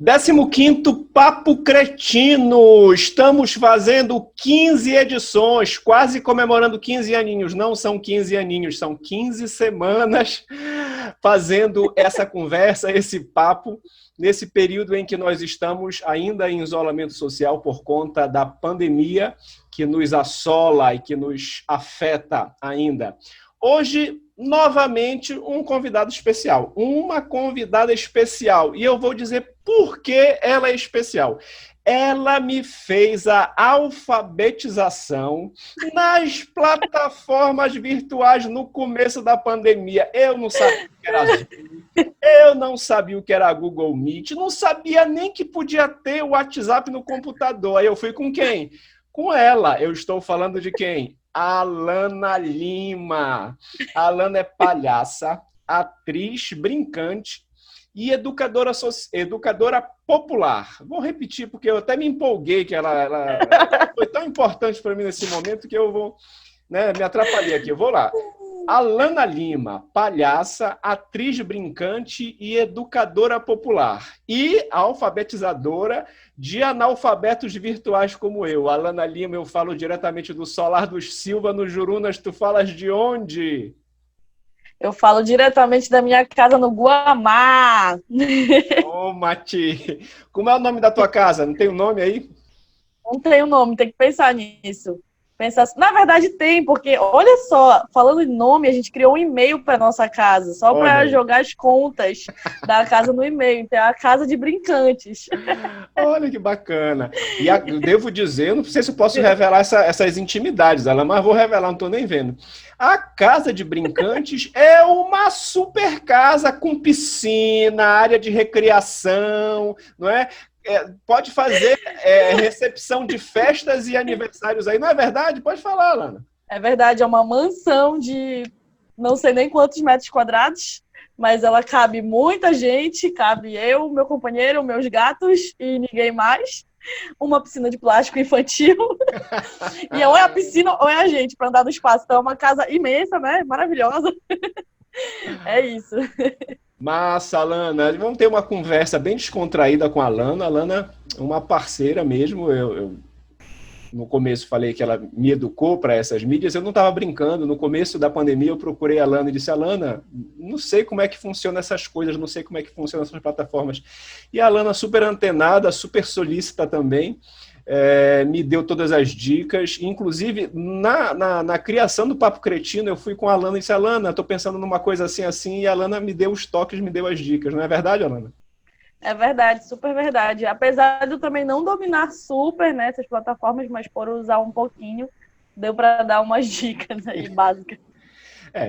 15º Papo Cretino, estamos fazendo 15 edições, quase comemorando 15 aninhos. Não são 15 aninhos, são 15 semanas fazendo essa conversa, esse papo, nesse período em que nós estamos ainda em isolamento social por conta da pandemia que nos assola e que nos afeta ainda. Hoje, novamente, um convidado especial, uma convidada especial. E eu vou dizer por que ela é especial. Ela me fez a alfabetização nas plataformas virtuais no começo da pandemia. Eu não sabia o que era Zoom, eu não sabia o que era Google Meet, não sabia nem que podia ter o WhatsApp no computador. Aí eu fui com quem? Com ela. Eu estou falando de quem? Alana Lima. A Alana é palhaça, atriz, brincante e educadora popular. Vou repetir, porque eu até me empolguei, que ela foi tão importante para mim nesse momento que eu vou, me atrapalhei aqui. Eu vou lá. Alana Lima, palhaça, atriz brincante e educadora popular. E alfabetizadora de analfabetos virtuais como eu. Alana Lima, eu falo diretamente do Solar dos Silva, no Jurunas. Tu falas de onde? Eu falo diretamente da minha casa no Guamá. Ô, Mati! Como é o nome da tua casa? Não tem um nome aí? Não tem um nome, tem que pensar nisso. Na verdade tem, porque, olha só, falando em nome, a gente criou um e-mail para nossa casa, só para jogar as contas da casa no e-mail. Então é a Casa de Brincantes. Olha que bacana. E devo dizer, não sei se eu posso revelar essas intimidades, Alan, mas vou revelar, não estou nem vendo. A Casa de Brincantes é uma super casa com piscina, área de recreação, não é? Pode fazer recepção de festas e aniversários aí, não é verdade? Pode falar, Alana. É verdade, é uma mansão de não sei nem quantos metros quadrados, mas ela cabe muita gente, cabe eu, meu companheiro, meus gatos e ninguém mais. Uma piscina de plástico infantil. E ou é a piscina ou é a gente para andar no espaço. Então é uma casa imensa, né? Maravilhosa. É isso. Massa, Alana. Vamos ter uma conversa bem descontraída com a Alana. A Alana é uma parceira mesmo. Eu no começo falei que ela me educou para essas mídias. Eu não estava brincando. No começo da pandemia eu procurei a Alana e disse: Alana, não sei como é que funcionam essas coisas, não sei como é que funcionam essas plataformas. E a Alana, super antenada, super solícita também, me deu todas as dicas. Inclusive, na criação do Papo Cretino, eu fui com a Alana e disse: Alana, estou pensando numa coisa assim, assim, e a Alana me deu os toques, me deu as dicas. Não é verdade, Alana? É verdade, super verdade. Apesar de eu também não dominar super, né, essas plataformas, mas por usar um pouquinho, deu para dar umas dicas aí básicas.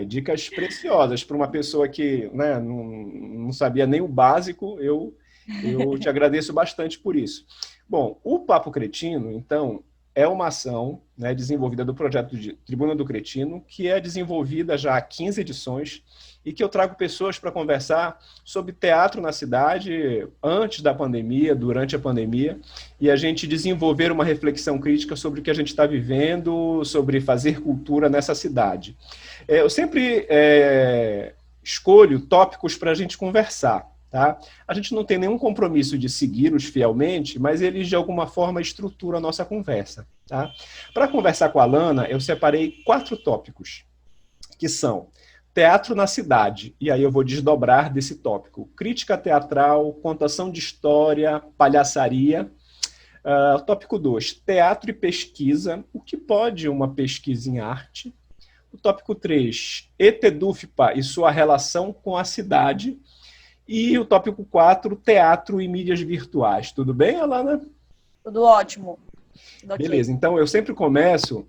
Dicas preciosas para uma pessoa que não sabia nem o básico. Eu te agradeço bastante por isso. Bom, o Papo Cretino, então, é uma ação desenvolvida do projeto de Tribuna do Cretino, que é desenvolvida já há 15 edições e que eu trago pessoas para conversar sobre teatro na cidade antes da pandemia, durante a pandemia, e a gente desenvolver uma reflexão crítica sobre o que a gente está vivendo, sobre fazer cultura nessa cidade. Eu sempre escolho tópicos para a gente conversar. Tá? A gente não tem nenhum compromisso de segui-los fielmente, mas eles, de alguma forma, estruturam a nossa conversa. Tá? Para conversar com a Alana, eu separei 4 tópicos, que são teatro na cidade, e aí eu vou desdobrar desse tópico: crítica teatral, contação de história, palhaçaria. Tópico 2, teatro e pesquisa, o que pode uma pesquisa em arte. O tópico 3, ETDUFPA e sua relação com a cidade. E o tópico 4, teatro e mídias virtuais. Tudo bem, Alana? Tudo ótimo. Beleza, então eu sempre começo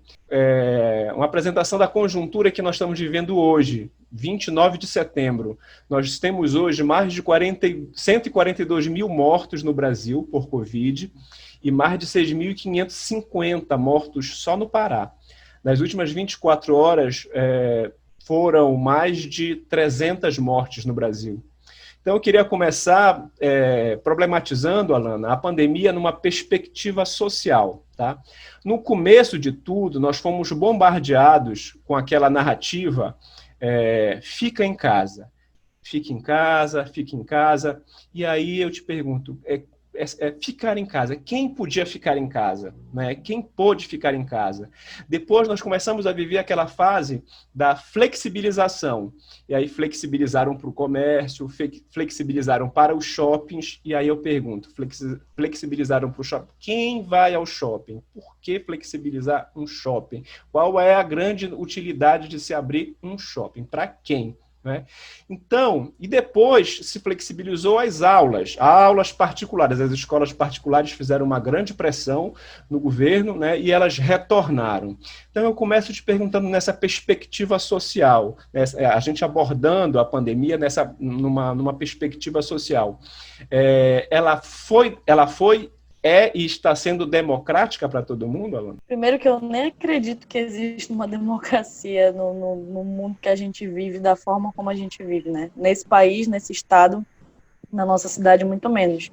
uma apresentação da conjuntura que nós estamos vivendo hoje, 29 de setembro. Nós temos hoje mais de 142 mil mortos no Brasil por Covid e mais de 6.550 mortos só no Pará. Nas últimas 24 horas, foram mais de 300 mortes no Brasil. Então, eu queria começar problematizando, Alana, a pandemia numa perspectiva social. Tá? No começo de tudo, nós fomos bombardeados com aquela narrativa fica em casa. Fique em casa, fique em casa. E aí eu te pergunto, ficar em casa. Quem podia ficar em casa? Né? Quem pôde ficar em casa? Depois nós começamos a viver aquela fase da flexibilização. E aí flexibilizaram para o comércio, flexibilizaram para os shoppings. E aí eu pergunto, flexibilizaram para o shopping. Quem vai ao shopping? Por que flexibilizar um shopping? Qual é a grande utilidade de se abrir um shopping? Para quem? Né? Então, e depois se flexibilizou as aulas particulares. As escolas particulares fizeram uma grande pressão no governo, né, e elas retornaram. Então, eu começo te perguntando nessa perspectiva social, né, a gente abordando a pandemia numa perspectiva social. Ela foi e está sendo democrática para todo mundo, Alana? Primeiro que eu nem acredito que existe uma democracia no mundo que a gente vive, da forma como a gente vive, né? Nesse país, nesse estado, na nossa cidade, muito menos.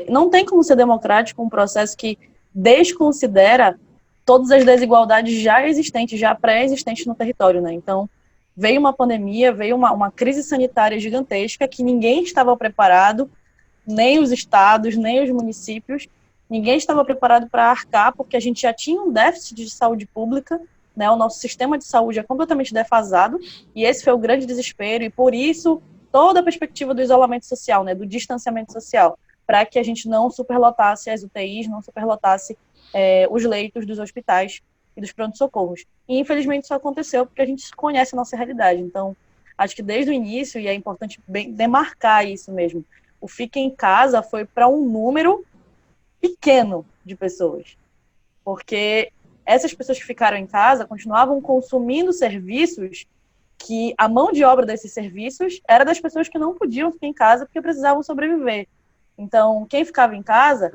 Não tem como ser democrático um processo que desconsidera todas as desigualdades já existentes, já pré-existentes no território, né? Então, veio uma pandemia, veio uma crise sanitária gigantesca que ninguém estava preparado, nem os estados, nem os municípios, ninguém estava preparado para arcar, porque a gente já tinha um déficit de saúde pública, né? O nosso sistema de saúde é completamente defasado, e esse foi o grande desespero, e por isso toda a perspectiva do isolamento social, né? Do distanciamento social, para que a gente não superlotasse as UTIs, não superlotasse os leitos dos hospitais e dos pronto-socorros. E infelizmente isso aconteceu porque a gente conhece a nossa realidade. Então, acho que desde o início, e é importante bem demarcar isso mesmo, o Fique em Casa foi para um número pequeno de pessoas. Porque essas pessoas que ficaram em casa continuavam consumindo serviços que a mão de obra desses serviços era das pessoas que não podiam ficar em casa porque precisavam sobreviver. Então, quem ficava em casa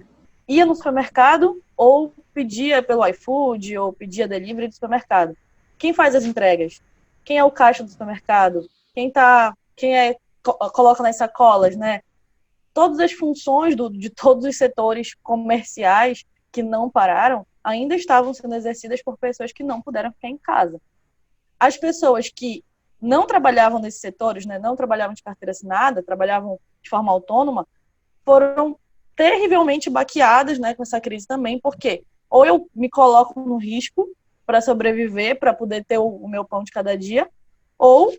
ia no supermercado ou pedia pelo iFood ou pedia delivery do supermercado. Quem faz as entregas? Quem é o caixa do supermercado? Coloca nas sacolas, né? Todas as funções de todos os setores comerciais que não pararam ainda estavam sendo exercidas por pessoas que não puderam ficar em casa. As pessoas que não trabalhavam nesses setores, né, não trabalhavam de carteira assinada, trabalhavam de forma autônoma, foram terrivelmente baqueadas, né, com essa crise também, porque ou eu me coloco no risco para sobreviver, para poder ter o meu pão de cada dia, ou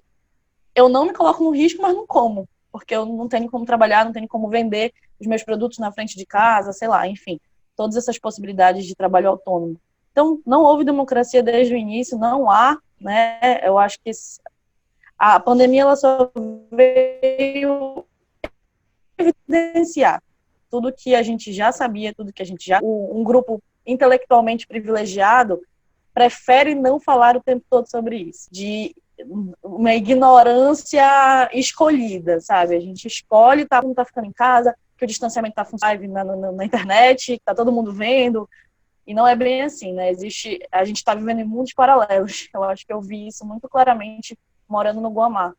eu não me coloco no risco, mas não como, porque eu não tenho como trabalhar, não tenho como vender os meus produtos na frente de casa, sei lá, enfim, todas essas possibilidades de trabalho autônomo. Então, não houve democracia desde o início, não há, né? Eu acho que a pandemia ela só veio evidenciar tudo que a gente já sabia, tudo que a gente já... Um grupo intelectualmente privilegiado prefere não falar o tempo todo sobre isso, de uma ignorância escolhida, sabe? A gente escolhe, todo mundo tá ficando em casa, que o distanciamento tá funcionando na internet, tá todo mundo vendo, e não é bem assim, né? A gente tá vivendo em mundos paralelos. Eu acho que eu vi isso muito claramente morando no Guamá.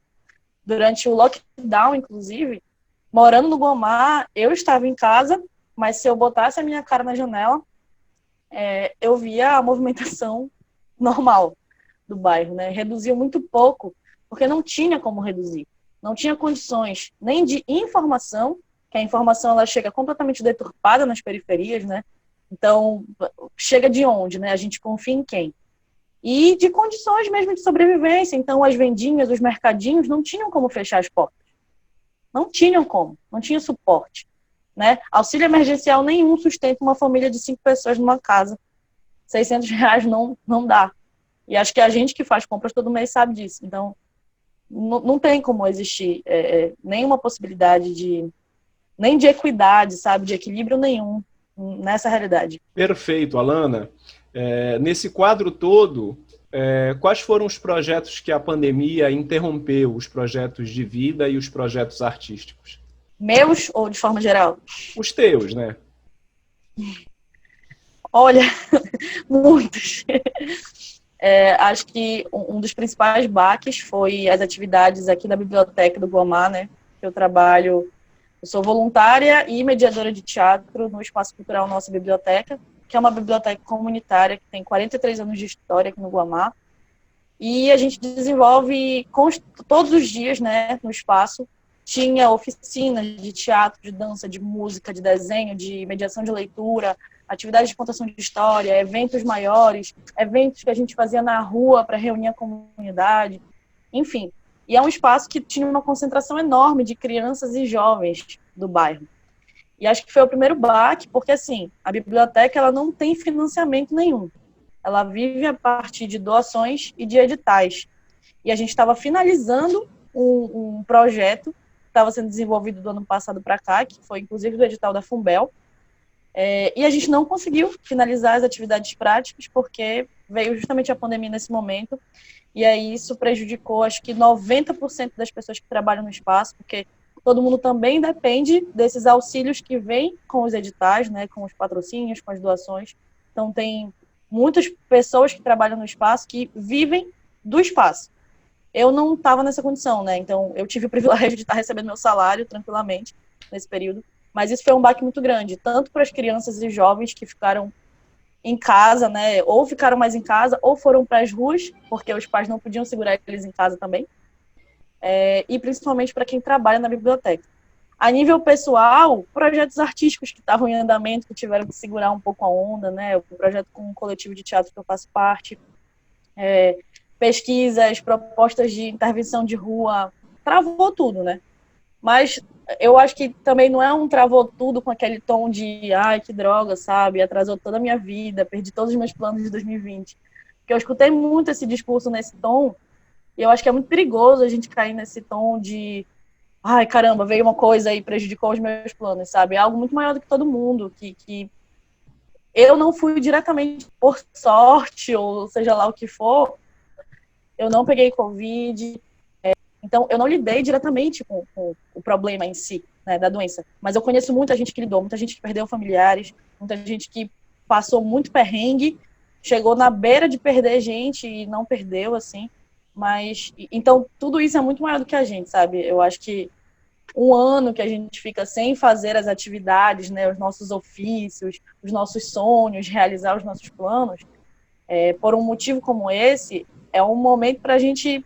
Durante o lockdown, inclusive, morando no Guamá, eu estava em casa, mas se eu botasse a minha cara na janela, eu via a movimentação normal do bairro, né? Reduziu muito pouco, porque não tinha como reduzir. Não tinha condições nem de informação, que a informação ela chega completamente deturpada nas periferias, né? Então, chega de onde, né? A gente confia em quem? E de condições mesmo de sobrevivência. Então, as vendinhas, os mercadinhos não tinham como fechar as portas. Não tinham como, não tinha suporte, né? Auxílio emergencial nenhum sustenta uma família de 5 pessoas numa casa. R$600 não dá. E acho que a gente que faz compras todo mês sabe disso. Então, não tem como existir nenhuma possibilidade nem de equidade, sabe? De equilíbrio nenhum nessa realidade. Perfeito, Alana. Nesse quadro todo, quais foram os projetos que a pandemia interrompeu, os projetos de vida e os projetos artísticos? Meus ou de forma geral? Os teus, né? Olha, muitos. Acho que um dos principais baques foi as atividades aqui da Biblioteca do Guamá, né? Eu sou voluntária e mediadora de teatro no Espaço Cultural Nossa Biblioteca, que é uma biblioteca comunitária que tem 43 anos de história aqui no Guamá. E a gente desenvolve todos os dias, né, no espaço, tinha oficinas de teatro, de dança, de música, de desenho, de mediação de leitura, atividades de contação de história, eventos maiores, eventos que a gente fazia na rua para reunir a comunidade, enfim. E é um espaço que tinha uma concentração enorme de crianças e jovens do bairro. E acho que foi o primeiro baque, porque, assim, a biblioteca ela não tem financiamento nenhum. Ela vive a partir de doações e de editais. E a gente estava finalizando um projeto que estava sendo desenvolvido do ano passado para cá, que foi, inclusive, do edital da Fumbel. E a gente não conseguiu finalizar as atividades práticas, porque veio justamente a pandemia nesse momento. E aí isso prejudicou, acho que 90% das pessoas que trabalham no espaço, porque todo mundo também depende desses auxílios que vêm com os editais, né, com os patrocínios, com as doações. Então, tem muitas pessoas que trabalham no espaço que vivem do espaço. Eu não estava nessa condição, né? Então, eu tive o privilégio de estar recebendo meu salário tranquilamente nesse período. Mas isso foi um baque muito grande, tanto para as crianças e jovens que ficaram em casa, né? Ou ficaram mais em casa, ou foram para as ruas, porque os pais não podiam segurar eles em casa também. E principalmente para quem trabalha na biblioteca. A nível pessoal, projetos artísticos que estavam em andamento, que tiveram que segurar um pouco a onda, né? O projeto com o coletivo de teatro que eu faço parte, pesquisas, propostas de intervenção de rua, travou tudo, né? Mas eu acho que também não é um travou tudo com aquele tom de ai, que droga, sabe? Atrasou toda a minha vida, perdi todos os meus planos de 2020. Porque eu escutei muito esse discurso nesse tom. E eu acho que é muito perigoso a gente cair nesse tom de ai, caramba, veio uma coisa e prejudicou os meus planos, sabe? É algo muito maior do que todo mundo, que eu não fui diretamente por sorte, ou seja lá o que for, eu não peguei Covid, então eu não lidei diretamente com o problema em si, né, da doença. Mas eu conheço muita gente que lidou, muita gente que perdeu familiares, muita gente que passou muito perrengue, chegou na beira de perder gente e não perdeu, assim. Mas, então, tudo isso é muito maior do que a gente, sabe? Eu acho que um ano que a gente fica sem fazer as atividades, né, os nossos ofícios, os nossos sonhos, realizar os nossos planos, por um motivo como esse, é um momento para a gente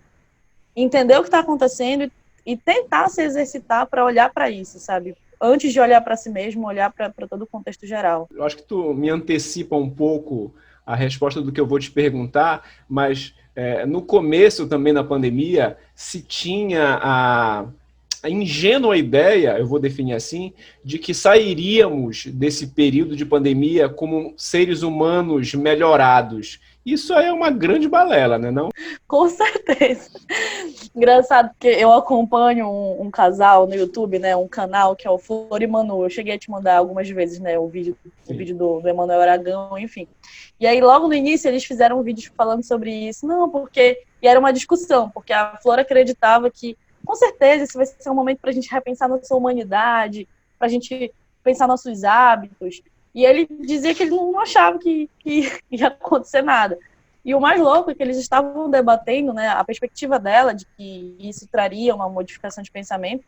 entender o que está acontecendo e tentar se exercitar para olhar para isso, sabe? Antes de olhar para si mesmo, olhar para todo o contexto geral. Eu acho que tu me antecipa um pouco a resposta do que eu vou te perguntar, mas no começo também da pandemia se tinha a ingênua ideia, eu vou definir assim, de que sairíamos desse período de pandemia como seres humanos melhorados. Isso aí é uma grande balela, né, não? Com certeza. Engraçado, porque eu acompanho um casal no YouTube, né, um canal que é o Flor e Manu. Eu cheguei a te mandar algumas vezes, né, o vídeo do Emanuel Aragão, enfim. E aí, logo no início, eles fizeram um vídeo falando sobre isso. Não, porque... E era uma discussão, porque a Flor acreditava que, com certeza, esse vai ser um momento para a gente repensar nossa humanidade, para a gente pensar nossos hábitos. E ele dizia que ele não achava que ia acontecer nada. E o mais louco é que eles estavam debatendo, né, a perspectiva dela de que isso traria uma modificação de pensamento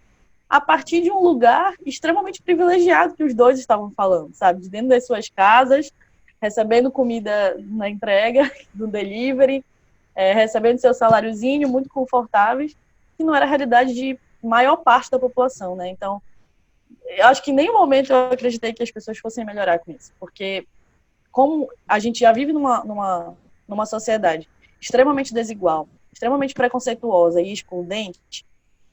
a partir de um lugar extremamente privilegiado que os dois estavam falando, sabe? De dentro das suas casas, recebendo comida na entrega, do delivery, recebendo seu saláriozinho, muito confortáveis, que não era a realidade de maior parte da população, né? Então, eu acho que em nenhum momento eu acreditei que as pessoas fossem melhorar com isso, porque como a gente já vive numa sociedade extremamente desigual, extremamente preconceituosa e excludente,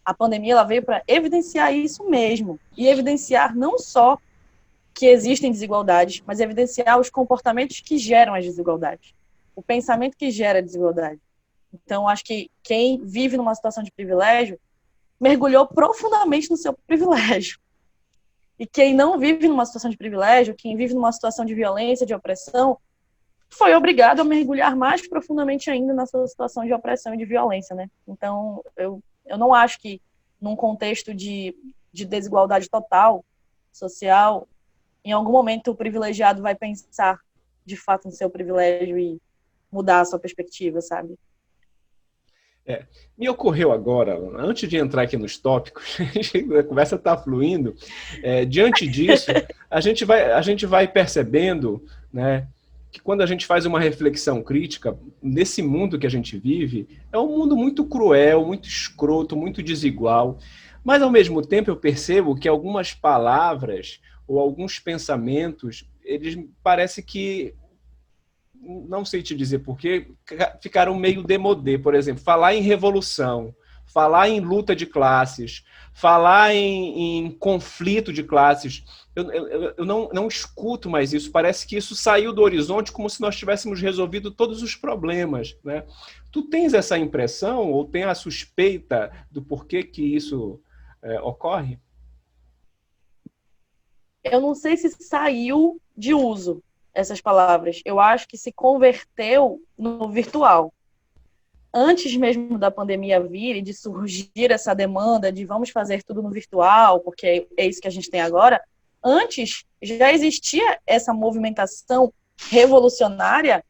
a pandemia ela veio para evidenciar isso mesmo, e evidenciar não só que existem desigualdades, mas evidenciar os comportamentos que geram as desigualdades, o pensamento que gera a desigualdade. Então, acho que quem vive numa situação de privilégio mergulhou profundamente no seu privilégio. E quem não vive numa situação de privilégio, quem vive numa situação de violência, de opressão, foi obrigado a mergulhar mais profundamente ainda nessa situação de opressão e de violência, né? Então, eu não acho que num contexto de desigualdade total, social, em algum momento o privilegiado vai pensar de fato no seu privilégio e mudar a sua perspectiva, sabe? Me ocorreu agora, antes de entrar aqui nos tópicos, a conversa está fluindo, diante disso, a gente vai percebendo, né, que quando a gente faz uma reflexão crítica, nesse mundo que a gente vive, é um mundo muito cruel, muito escroto, muito desigual. Mas, ao mesmo tempo, eu percebo que algumas palavras ou alguns pensamentos, eles parece que, não sei te dizer porquê, ficaram meio demodê. Por exemplo, falar em revolução, falar em luta de classes, falar em conflito de classes. Eu não escuto mais isso. Parece que isso saiu do horizonte como se nós tivéssemos resolvido todos os problemas, né? Tu tens essa impressão ou tem a suspeita do porquê que isso ocorre? Eu não sei se saiu de uso essas palavras. Eu acho que se converteu no virtual. Antes mesmo da pandemia vir e de surgir essa demanda de vamos fazer tudo no virtual, porque é isso que a gente tem agora, antes já existia essa movimentação revolucionária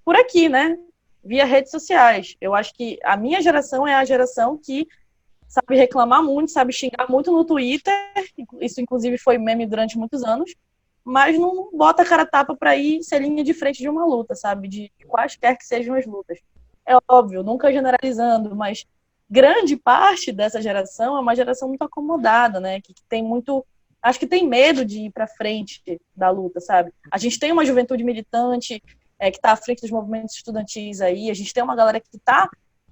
por aqui, né? Via redes sociais. Eu acho que a minha geração é a geração que sabe reclamar muito, sabe xingar muito no Twitter, isso inclusive foi meme durante muitos anos, mas não bota a cara a tapa para ir ser linha de frente de uma luta, sabe? De quaisquer que sejam as lutas. É óbvio, nunca generalizando, mas grande parte dessa geração é uma geração muito acomodada, né? Que tem muito, acho que tem medo de ir para frente da luta, sabe? A gente tem uma juventude militante que está à frente dos movimentos estudantis aí, a gente tem uma galera que está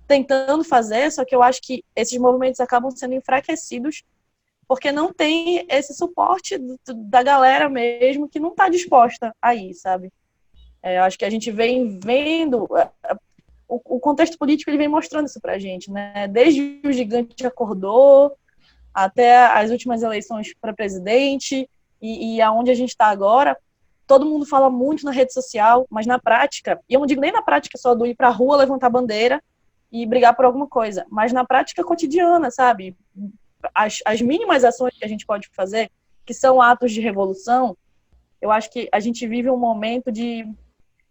tentando fazer, só que eu acho que esses movimentos acabam sendo enfraquecidos porque não tem esse suporte da galera mesmo que não está disposta a ir, sabe? Eu acho que a gente vem vendo... O contexto político ele vem mostrando isso pra gente, né? Desde o Gigante Acordou até as últimas eleições para presidente e aonde a gente está agora, todo mundo fala muito na rede social, mas na prática, e eu não digo nem na prática só do ir pra rua, levantar bandeira e brigar por alguma coisa, mas na prática cotidiana, sabe? As mínimas ações que a gente pode fazer, que são atos de revolução, eu acho que a gente vive um momento de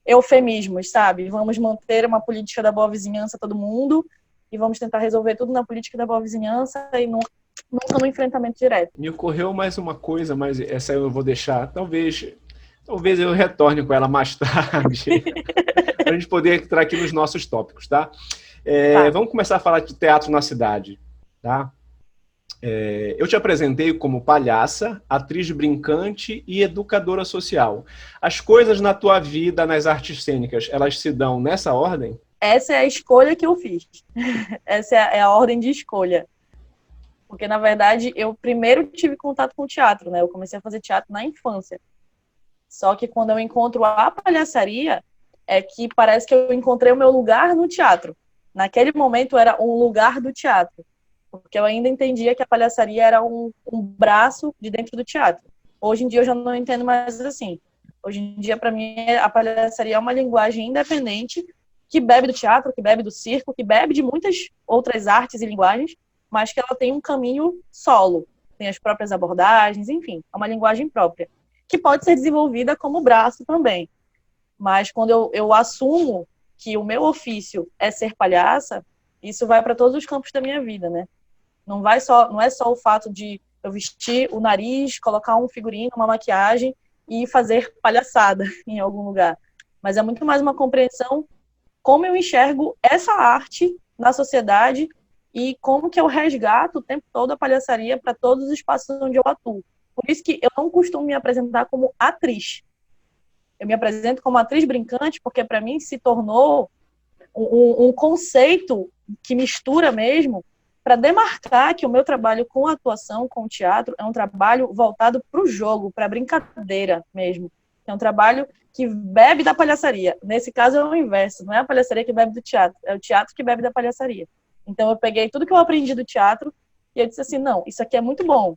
eufemismos, sabe? Vamos manter uma política da boa vizinhança todo mundo e vamos tentar resolver tudo na política da boa vizinhança e nunca no enfrentamento direto. Me ocorreu mais uma coisa, mas essa eu vou deixar, talvez eu retorne com ela mais tarde, para a gente poder entrar aqui nos nossos tópicos, tá? Tá. Vamos começar a falar de teatro na cidade, tá? Eu te apresentei como palhaça, atriz brincante e educadora social. As coisas na tua vida, nas artes cênicas, elas se dão nessa ordem? Essa é a escolha que eu fiz. Essa é a ordem de escolha. Porque, na verdade, eu primeiro tive contato com o teatro, né? Eu comecei a fazer teatro na infância. Só que quando eu encontro a palhaçaria, é que parece que eu encontrei o meu lugar no teatro. Naquele momento era um lugar do teatro. Porque eu ainda entendia que a palhaçaria era um braço de dentro do teatro. Hoje em dia eu já não entendo mais assim. Hoje em dia, para mim, a palhaçaria é uma linguagem independente que bebe do teatro, que bebe do circo, que bebe de muitas outras artes e linguagens, mas que ela tem um caminho solo. Tem as próprias abordagens, enfim, é uma linguagem própria, que pode ser desenvolvida como braço também. Mas quando eu assumo que o meu ofício é ser palhaça, isso vai para todos os campos da minha vida, né? Não é só o fato de eu vestir o nariz, colocar um figurino, uma maquiagem e fazer palhaçada em algum lugar. Mas é muito mais uma compreensão como eu enxergo essa arte na sociedade e como que eu resgato o tempo todo a palhaçaria para todos os espaços onde eu atuo. Por isso que eu não costumo me apresentar como atriz. Eu me apresento como atriz brincante porque para mim se tornou um conceito que mistura mesmo para demarcar que o meu trabalho com a atuação, com o teatro, é um trabalho voltado para o jogo, para a brincadeira mesmo. É um trabalho que bebe da palhaçaria. Nesse caso é o inverso, não é a palhaçaria que bebe do teatro, é o teatro que bebe da palhaçaria. Então eu peguei tudo que eu aprendi do teatro e eu disse assim, não, isso aqui é muito bom,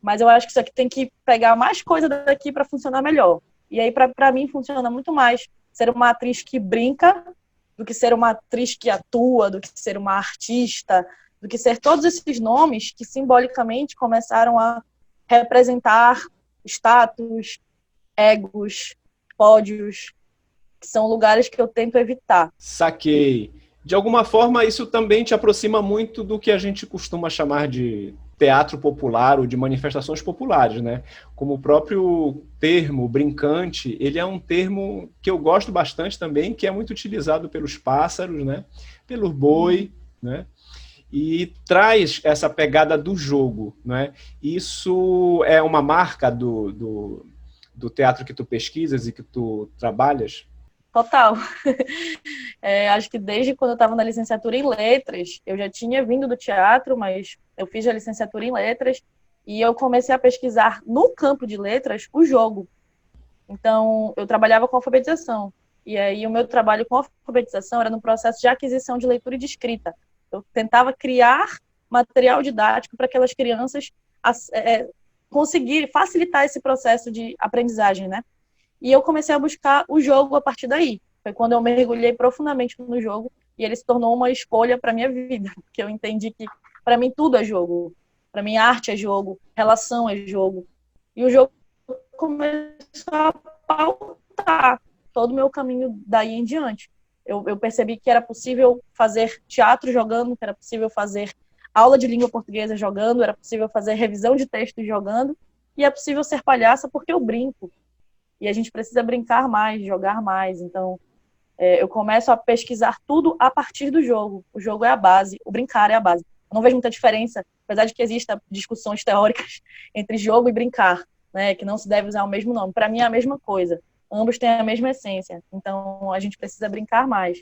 mas eu acho que isso aqui tem que pegar mais coisa daqui para funcionar melhor. E aí para mim funciona muito mais ser uma atriz que brinca do que ser uma atriz que atua, do que ser uma artista, do que ser todos esses nomes que simbolicamente começaram a representar status, egos, pódios, que são lugares que eu tento evitar. Saquei. De alguma forma, isso também te aproxima muito do que a gente costuma chamar de teatro popular ou de manifestações populares, né? Como o próprio termo brincante, ele é um termo que eu gosto bastante também, que é muito utilizado pelos pássaros, né? Pelo boi, né? e traz essa pegada do jogo, né? Isso é uma marca do teatro que tu pesquisas e que tu trabalhas? Total. Acho que desde quando eu estava na licenciatura em letras, eu já tinha vindo do teatro, mas eu fiz a licenciatura em letras e eu comecei a pesquisar no campo de letras o jogo. Então, eu trabalhava com alfabetização. E aí, o meu trabalho com alfabetização era no processo de aquisição de leitura e de escrita. Eu tentava criar material didático para aquelas crianças conseguirem facilitar esse processo de aprendizagem, né? E eu comecei a buscar o jogo a partir daí. Foi quando eu mergulhei profundamente no jogo e ele se tornou uma escolha para minha vida, porque eu entendi que para mim tudo é jogo. Para mim arte é jogo, relação é jogo. E o jogo começou a pautar todo o meu caminho daí em diante. Eu percebi que era possível fazer teatro jogando, que era possível fazer aula de língua portuguesa jogando, era possível fazer revisão de texto jogando, e é possível ser palhaça porque eu brinco. E a gente precisa brincar mais, jogar mais. Então, eu começo a pesquisar tudo a partir do jogo. O jogo é a base, o brincar é a base. Eu não vejo muita diferença, apesar de que existam discussões teóricas entre jogo e brincar, né, que não se deve usar o mesmo nome. Para mim é a mesma coisa. Ambos têm a mesma essência. Então, a gente precisa brincar mais.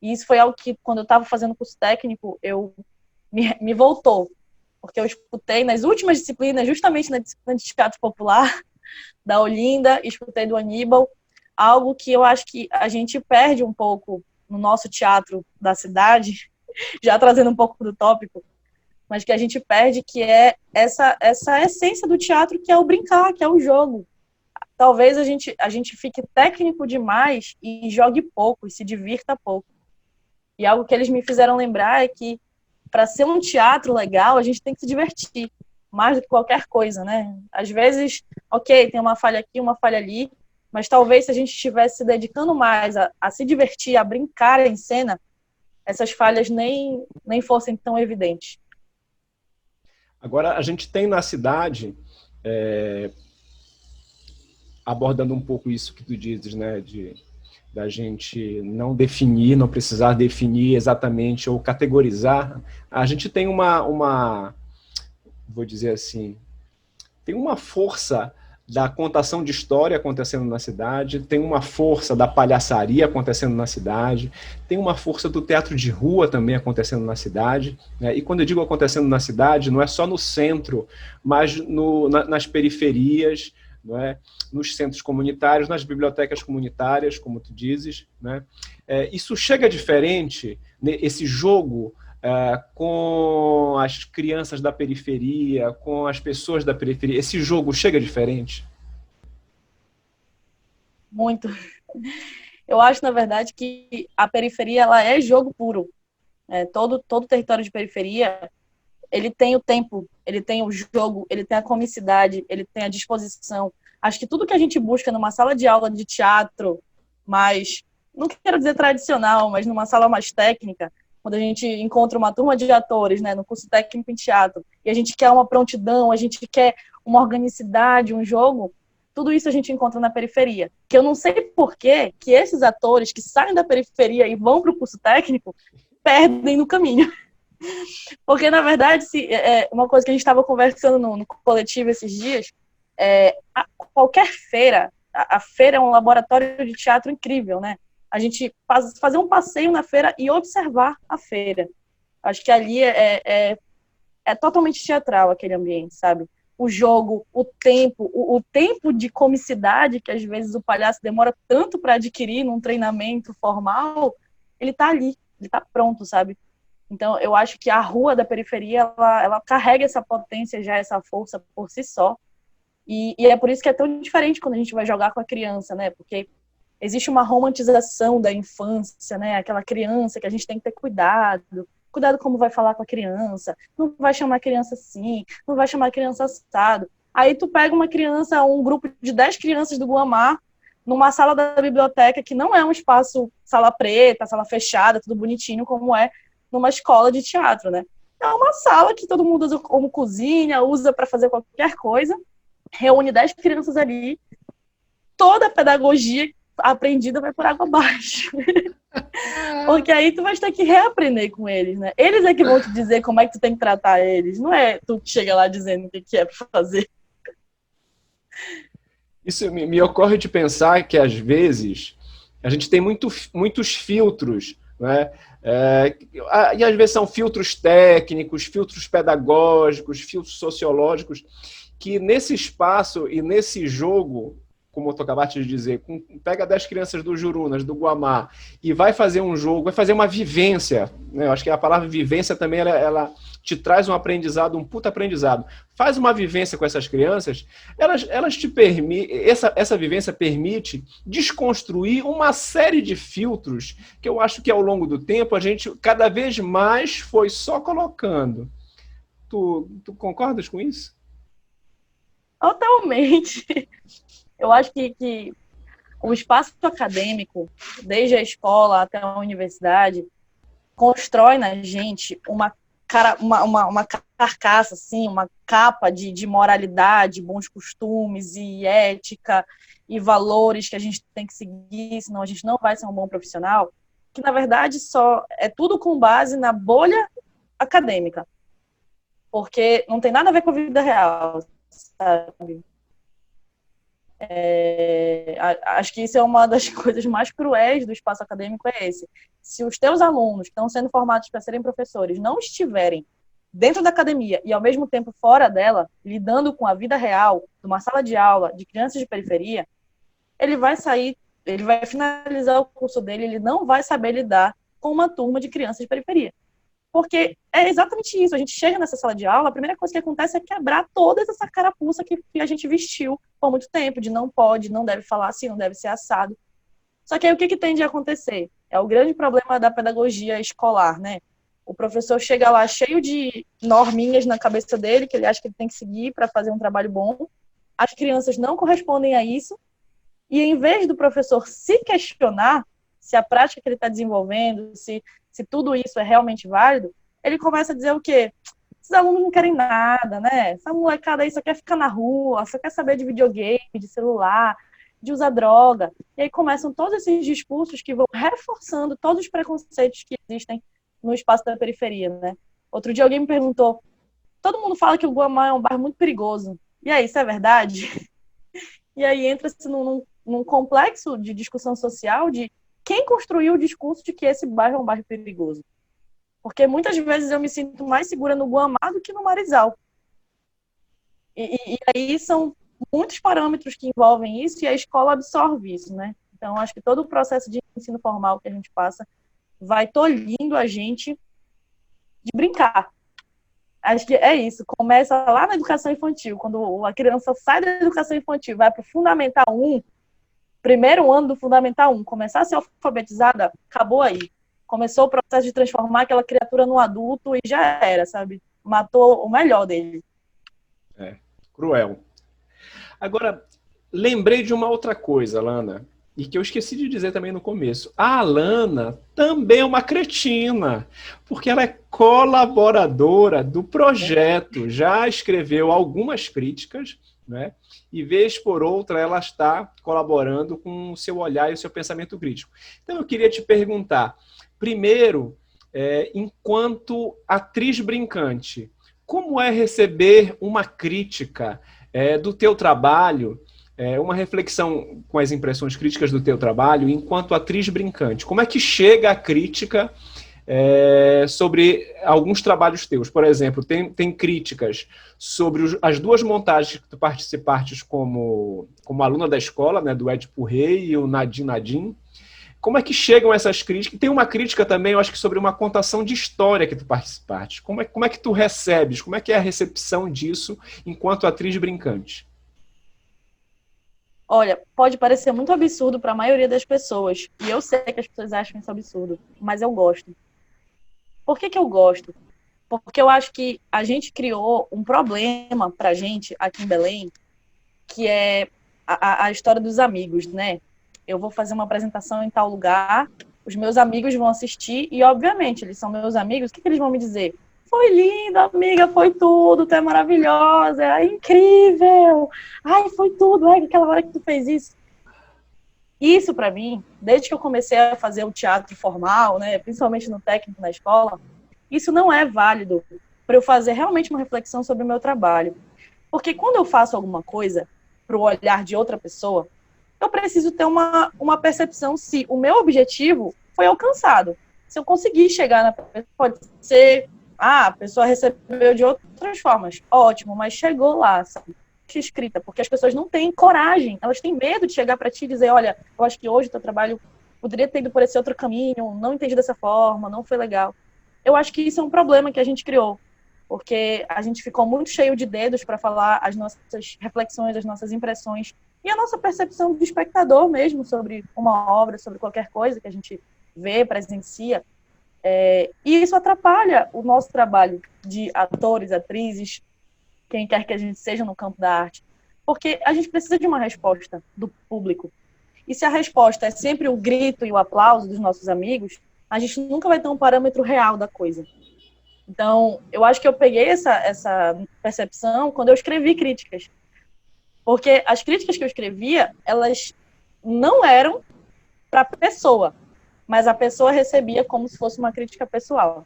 E isso foi algo que, quando eu estava fazendo curso técnico, me voltou. Porque eu escutei nas últimas disciplinas, justamente na disciplina de teatro popular, da Olinda, escutei do Aníbal, algo que eu acho que a gente perde um pouco no nosso teatro da cidade, já trazendo um pouco do tópico, mas que a gente perde, que é essa essência do teatro, que é o brincar, que é o jogo. Talvez a gente fique técnico demais e jogue pouco, e se divirta pouco. E algo que eles me fizeram lembrar é que, para ser um teatro legal, a gente tem que se divertir, mais do que qualquer coisa, né? Às vezes, ok, tem uma falha aqui, uma falha ali, mas talvez se a gente estivesse se dedicando mais a se divertir, a brincar em cena, essas falhas nem fossem tão evidentes. Agora, a gente tem na cidade, abordando um pouco isso que tu dizes, né, da gente não definir, não precisar definir exatamente ou categorizar, a gente tem vou dizer assim, tem uma força da contação de história acontecendo na cidade, tem uma força da palhaçaria acontecendo na cidade, tem uma força do teatro de rua também acontecendo na cidade, né? E quando eu digo acontecendo na cidade, não é só no centro, mas nas periferias, não é? Nos centros comunitários, nas bibliotecas comunitárias, como tu dizes, né? Isso chega diferente, né? Esse jogo com as crianças da periferia, com as pessoas da periferia, esse jogo chega diferente? Muito. Eu acho, na verdade, que a periferia ela é jogo puro. Todo território de periferia, ele tem o tempo, ele tem o jogo, ele tem a comicidade, ele tem a disposição. Acho que tudo que a gente busca numa sala de aula de teatro, mais, não quero dizer tradicional, mas numa sala mais técnica, quando a gente encontra uma turma de atores, né, no curso técnico em teatro, e a gente quer uma prontidão, a gente quer uma organicidade, um jogo, tudo isso a gente encontra na periferia. Que eu não sei por que esses atores que saem da periferia e vão para o curso técnico perdem no caminho. Porque, na verdade, uma coisa que a gente estava conversando no coletivo esses dias, qualquer feira, a feira é um laboratório de teatro incrível, né? A gente fazer um passeio na feira e observar a feira. Acho que ali é totalmente teatral aquele ambiente, sabe? O jogo, o tempo de comicidade que às vezes o palhaço demora tanto para adquirir num treinamento formal, ele tá ali, ele tá pronto, sabe? Então, eu acho que a rua da periferia, ela carrega essa potência já, essa força por si só. E é por isso que é tão diferente quando a gente vai jogar com a criança, né? Porque existe uma romantização da infância, né? Aquela criança que a gente tem que ter cuidado. Cuidado como vai falar com a criança. Não vai chamar a criança assim. Não vai chamar a criança assado. Aí tu pega uma criança, um grupo de 10 crianças do Guamá, numa sala da biblioteca, que não é um espaço, sala preta, sala fechada, tudo bonitinho, como é numa escola de teatro, né? É uma sala que todo mundo usa como cozinha, usa para fazer qualquer coisa. Reúne 10 crianças ali. Toda a pedagogia aprendida vai por água abaixo. Porque aí tu vai ter que reaprender com eles, né? Eles é que vão te dizer como é que tu tem que tratar eles. Não é tu que chega lá dizendo o que é pra fazer. Isso me ocorre de pensar que, às vezes, a gente tem muitos filtros, né? E às vezes são filtros técnicos, filtros pedagógicos, filtros sociológicos, que nesse espaço e nesse jogo, como tu acabaste de dizer, pega 10 crianças do Jurunas, do Guamá, e vai fazer um jogo, vai fazer uma vivência, né? Eu acho que a palavra vivência também, ela te traz um aprendizado, um puta aprendizado. Faz uma vivência com essas crianças, elas te permitem, essa vivência permite desconstruir uma série de filtros que eu acho que ao longo do tempo a gente cada vez mais foi só colocando. Tu concordas com isso? Totalmente. Eu acho que o espaço acadêmico, desde a escola até a universidade, constrói na gente uma carcaça, assim, uma capa de moralidade, bons costumes e ética e valores que a gente tem que seguir, senão a gente não vai ser um bom profissional, que na verdade só é tudo com base na bolha acadêmica, porque não tem nada a ver com a vida real, sabe? Acho que isso é uma das coisas mais cruéis do espaço acadêmico, é esse. Se os teus alunos que estão sendo formados para serem professores não estiverem dentro da academia e ao mesmo tempo fora dela, lidando com a vida real, numa sala de aula de crianças de periferia, ele vai sair, ele vai finalizar o curso dele, ele não vai saber lidar com uma turma de crianças de periferia. Porque é exatamente isso. A gente chega nessa sala de aula, a primeira coisa que acontece é quebrar toda essa carapuça que a gente vestiu por muito tempo, de não pode, não deve falar assim, não deve ser assado. Só que aí o que tende a acontecer? É o grande problema da pedagogia escolar, né? O professor chega lá cheio de norminhas na cabeça dele, que ele acha que ele tem que seguir para fazer um trabalho bom. As crianças não correspondem a isso. E em vez do professor se questionar se a prática que ele está desenvolvendo, se tudo isso é realmente válido, ele começa a dizer o quê? Esses alunos não querem nada, né? Essa molecada aí só quer ficar na rua, só quer saber de videogame, de celular, de usar droga. E aí começam todos esses discursos que vão reforçando todos os preconceitos que existem no espaço da periferia, né? Outro dia alguém me perguntou, todo mundo fala que o Guamá é um bairro muito perigoso. E aí, isso é verdade? E aí entra-se num complexo de discussão social de quem construiu o discurso de que esse bairro é um bairro perigoso. Porque muitas vezes eu me sinto mais segura no Guamá do que no Marizal. E aí são muitos parâmetros que envolvem isso e a escola absorve isso, né? Então, acho que todo o processo de ensino formal que a gente passa vai tolhindo a gente de brincar. Acho que é isso. Começa lá na educação infantil. Quando a criança sai da educação infantil, vai para o Fundamental 1, primeiro ano do Fundamental 1, começar a ser alfabetizada, acabou aí. Começou o processo de transformar aquela criatura num adulto e já era, sabe? Matou o melhor dele. Cruel. Agora, lembrei de uma outra coisa, Lana, e que eu esqueci de dizer também no começo. A Alana também é uma cretina, porque ela é colaboradora do projeto, já escreveu algumas críticas, né? E vez por outra ela está colaborando com o seu olhar e o seu pensamento crítico. Então eu queria te perguntar, primeiro, enquanto atriz brincante, como é receber uma crítica do teu trabalho, uma reflexão com as impressões críticas do teu trabalho enquanto atriz brincante? Como é que chega a crítica sobre alguns trabalhos teus? Por exemplo, tem críticas sobre as duas montagens que tu participaste como aluna da escola, né, do Édipo Rei e o Nadim Nadim. Como é que chegam essas críticas? Tem uma crítica também, eu acho que sobre uma contação de história que tu participaste. Como é que tu recebes? Como é que é a recepção disso enquanto atriz brincante? Olha, pode parecer muito absurdo para a maioria das pessoas. E eu sei que as pessoas acham isso absurdo, mas eu gosto. Por que eu gosto? Porque eu acho que a gente criou um problema pra gente aqui em Belém, que é a história dos amigos, né? Eu vou fazer uma apresentação em tal lugar, os meus amigos vão assistir e, obviamente, eles são meus amigos, o que eles vão me dizer? Foi lindo, amiga, foi tudo, tu é maravilhosa, é incrível, ai, foi tudo, aquela hora que tu fez isso. Isso, para mim, desde que eu comecei a fazer o teatro formal, né, principalmente no técnico na escola, isso não é válido para eu fazer realmente uma reflexão sobre o meu trabalho. Porque quando eu faço alguma coisa para o olhar de outra pessoa, eu preciso ter uma percepção se o meu objetivo foi alcançado. Se eu conseguir chegar na pessoa, pode ser, a pessoa recebeu de outras formas, ótimo, mas chegou lá, sabe? Escrita, porque as pessoas não têm coragem, elas têm medo de chegar para ti e dizer, olha, eu acho que hoje o teu trabalho poderia ter ido por esse outro caminho, não entendi dessa forma, não foi legal. Eu acho que isso é um problema que a gente criou, porque a gente ficou muito cheio de dedos para falar as nossas reflexões, as nossas impressões e a nossa percepção do espectador mesmo sobre uma obra, sobre qualquer coisa que a gente vê, presencia. E isso atrapalha o nosso trabalho de atores, atrizes, quem quer que a gente seja no campo da arte, porque a gente precisa de uma resposta do público. E se a resposta é sempre o grito e o aplauso dos nossos amigos, a gente nunca vai ter um parâmetro real da coisa. Então, eu acho que eu peguei essa percepção quando eu escrevi críticas. Porque as críticas que eu escrevia, elas não eram para a pessoa, mas a pessoa recebia como se fosse uma crítica pessoal.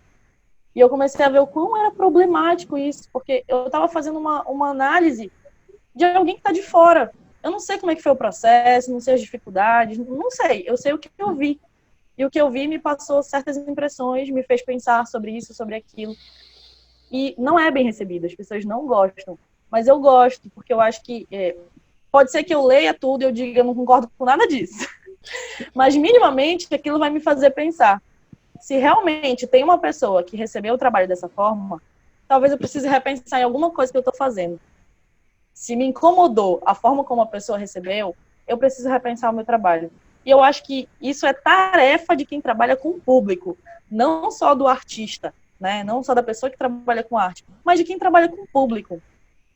E eu comecei a ver o quão era problemático isso, porque eu estava fazendo uma análise de alguém que está de fora. Eu não sei como é que foi o processo, não sei as dificuldades, não sei. Eu sei o que eu vi. E o que eu vi me passou certas impressões, me fez pensar sobre isso, sobre aquilo. E não é bem recebido, as pessoas não gostam. Mas eu gosto, porque eu acho que pode ser que eu leia tudo e eu diga, eu não concordo com nada disso. Mas minimamente aquilo vai me fazer pensar. Se realmente tem uma pessoa que recebeu o trabalho dessa forma, talvez eu precise repensar em alguma coisa que eu estou fazendo. Se me incomodou a forma como a pessoa recebeu, eu preciso repensar o meu trabalho. E eu acho que isso é tarefa de quem trabalha com o público, não só do artista, né? Não só da pessoa que trabalha com arte, mas de quem trabalha com o público.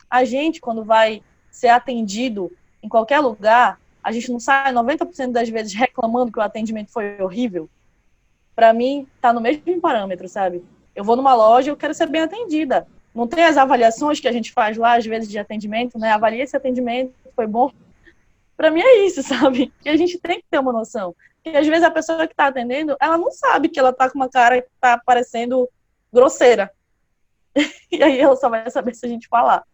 A gente, quando vai ser atendido em qualquer lugar, a gente não sai 90% das vezes reclamando que o atendimento foi horrível. Para mim, tá no mesmo parâmetro, sabe? Eu vou numa loja, eu quero ser bem atendida. Não tem as avaliações que a gente faz lá, às vezes, de atendimento, né? Avalia esse atendimento, foi bom. Para mim é isso, sabe? E a gente tem que ter uma noção. Porque às vezes a pessoa que está atendendo, ela não sabe que ela tá com uma cara que tá parecendo grosseira. E aí ela só vai saber se a gente falar.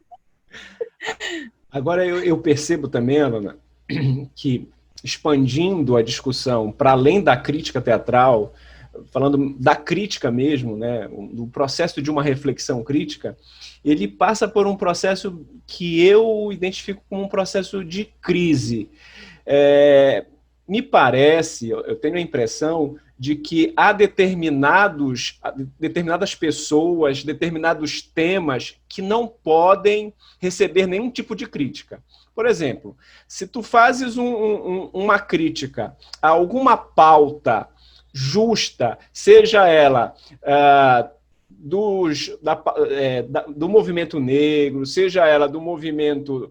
Agora eu percebo também, Ana, que expandindo a discussão para além da crítica teatral, falando da crítica mesmo, né, do processo de uma reflexão crítica, ele passa por um processo que eu identifico como um processo de crise. Me parece, eu tenho a impressão de que há determinadas pessoas, determinados temas que não podem receber nenhum tipo de crítica. Por exemplo, se tu fazes uma crítica a alguma pauta justa, seja ela do movimento negro, seja ela do movimento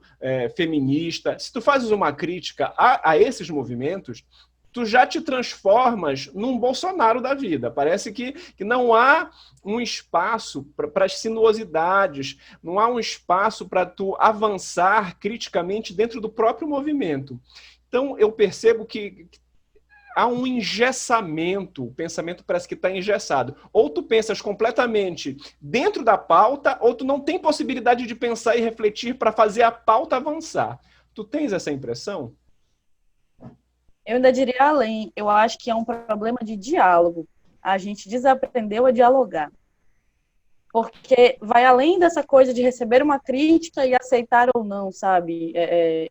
feminista, se tu fazes uma crítica a esses movimentos, tu já te transformas num Bolsonaro da vida. Parece que não há um espaço para as sinuosidades, não há um espaço para tu avançar criticamente dentro do próprio movimento. Então, eu percebo que há um engessamento, o pensamento parece que está engessado. Ou tu pensas completamente dentro da pauta, ou tu não tem possibilidade de pensar e refletir para fazer a pauta avançar. Tu tens essa impressão? Eu ainda diria além. Eu acho que é um problema de diálogo. A gente desaprendeu a dialogar. Porque vai além dessa coisa de receber uma crítica e aceitar ou não, sabe?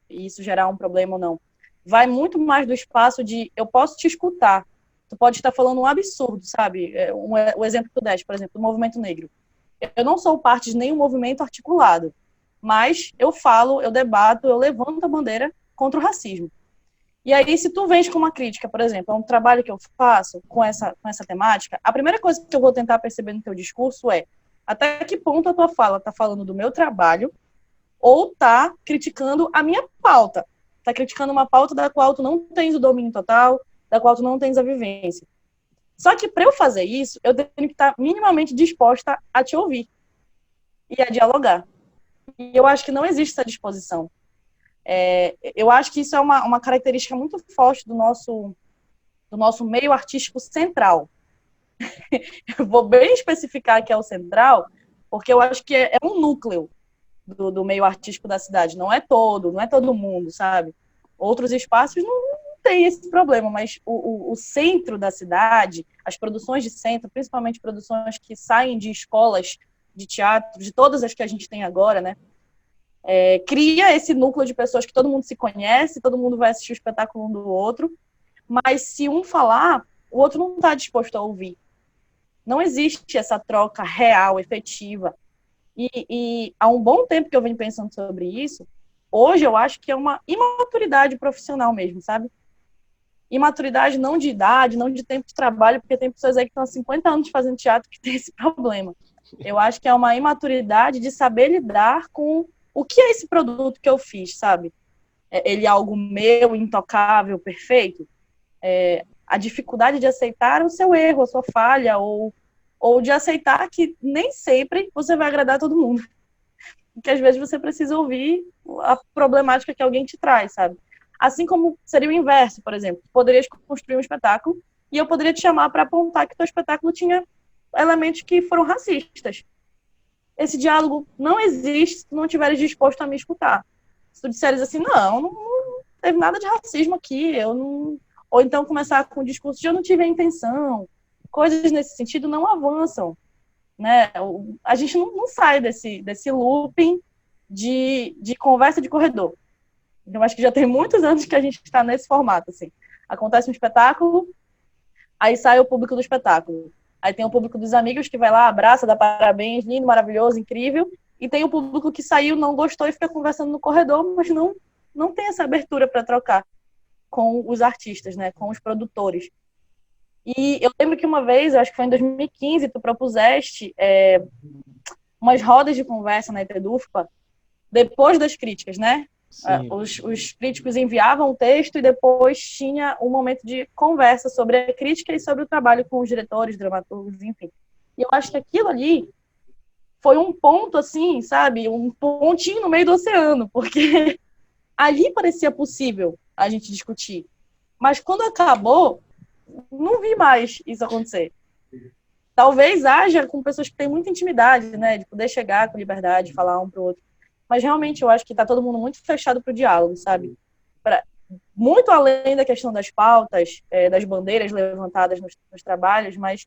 E isso gerar um problema ou não. Vai muito mais do espaço de eu posso te escutar. Tu pode estar falando um absurdo, sabe? O exemplo que tu deste, por exemplo, do movimento negro. Eu não sou parte de nenhum movimento articulado, mas eu falo, eu debato, eu levanto a bandeira contra o racismo. E aí, se tu vens com uma crítica, por exemplo, a um trabalho que eu faço com essa temática, a primeira coisa que eu vou tentar perceber no teu discurso é até que ponto a tua fala está falando do meu trabalho ou está criticando a minha pauta. Está criticando uma pauta da qual tu não tens o domínio total, da qual tu não tens a vivência. Só que para eu fazer isso, eu tenho que estar minimamente disposta a te ouvir e a dialogar. E eu acho que não existe essa disposição. Eu acho que isso é uma característica muito forte do nosso meio artístico central. Eu vou bem especificar que é o central, porque eu acho que é um núcleo do meio artístico da cidade. Não é todo mundo, sabe? Outros espaços não tem esse problema, mas o centro da cidade, as produções de centro, principalmente produções que saem de escolas de teatro, de todas as que a gente tem agora, né? Cria esse núcleo de pessoas que todo mundo se conhece, todo mundo vai assistir o espetáculo um do outro, mas se um falar, o outro não está disposto a ouvir. Não existe essa troca real, efetiva. E há um bom tempo que eu venho pensando sobre isso, hoje eu acho que é uma imaturidade profissional mesmo, sabe? Imaturidade não de idade, não de tempo de trabalho, porque tem pessoas aí que estão há 50 anos fazendo teatro que tem esse problema. Eu acho que é uma imaturidade de saber lidar com o que é esse produto que eu fiz, sabe? Ele é algo meu, intocável, perfeito? A dificuldade de aceitar o seu erro, a sua falha, ou de aceitar que nem sempre você vai agradar todo mundo. Porque às vezes você precisa ouvir a problemática que alguém te traz, sabe? Assim como seria o inverso, por exemplo. Tu poderias construir um espetáculo e eu poderia te chamar para apontar que teu espetáculo tinha elementos que foram racistas. Esse diálogo não existe se tu não estiveres disposto a me escutar. Se tu disseres assim, não teve nada de racismo aqui, eu não... Ou então começar com o discurso de eu não tive a intenção. Coisas nesse sentido não avançam, né? A gente não sai desse looping de conversa de corredor. Eu acho que já tem muitos anos que a gente está nesse formato, assim. Acontece um espetáculo, aí sai o público do espetáculo. Aí tem o público dos amigos que vai lá, abraça, dá parabéns, lindo, maravilhoso, incrível. E tem o público que saiu, não gostou e fica conversando no corredor, mas não tem essa abertura para trocar com os artistas, né? Com os produtores. E eu lembro que uma vez, eu acho que foi em 2015, tu propuseste umas rodas de conversa na ETEDUFPA, depois das críticas, né? Os críticos enviavam o texto e depois tinha um momento de conversa sobre a crítica e sobre o trabalho com os diretores, dramaturgos, enfim. E eu acho que aquilo ali foi um ponto, assim, sabe? Um pontinho no meio do oceano, porque ali parecia possível a gente discutir. Mas quando acabou, não vi mais isso acontecer. Talvez haja com pessoas que têm muita intimidade, né? De poder chegar com liberdade, falar um pro outro. Mas realmente eu acho que tá todo mundo muito fechado pro diálogo, sabe? Muito além da questão das pautas, das bandeiras levantadas nos trabalhos, mas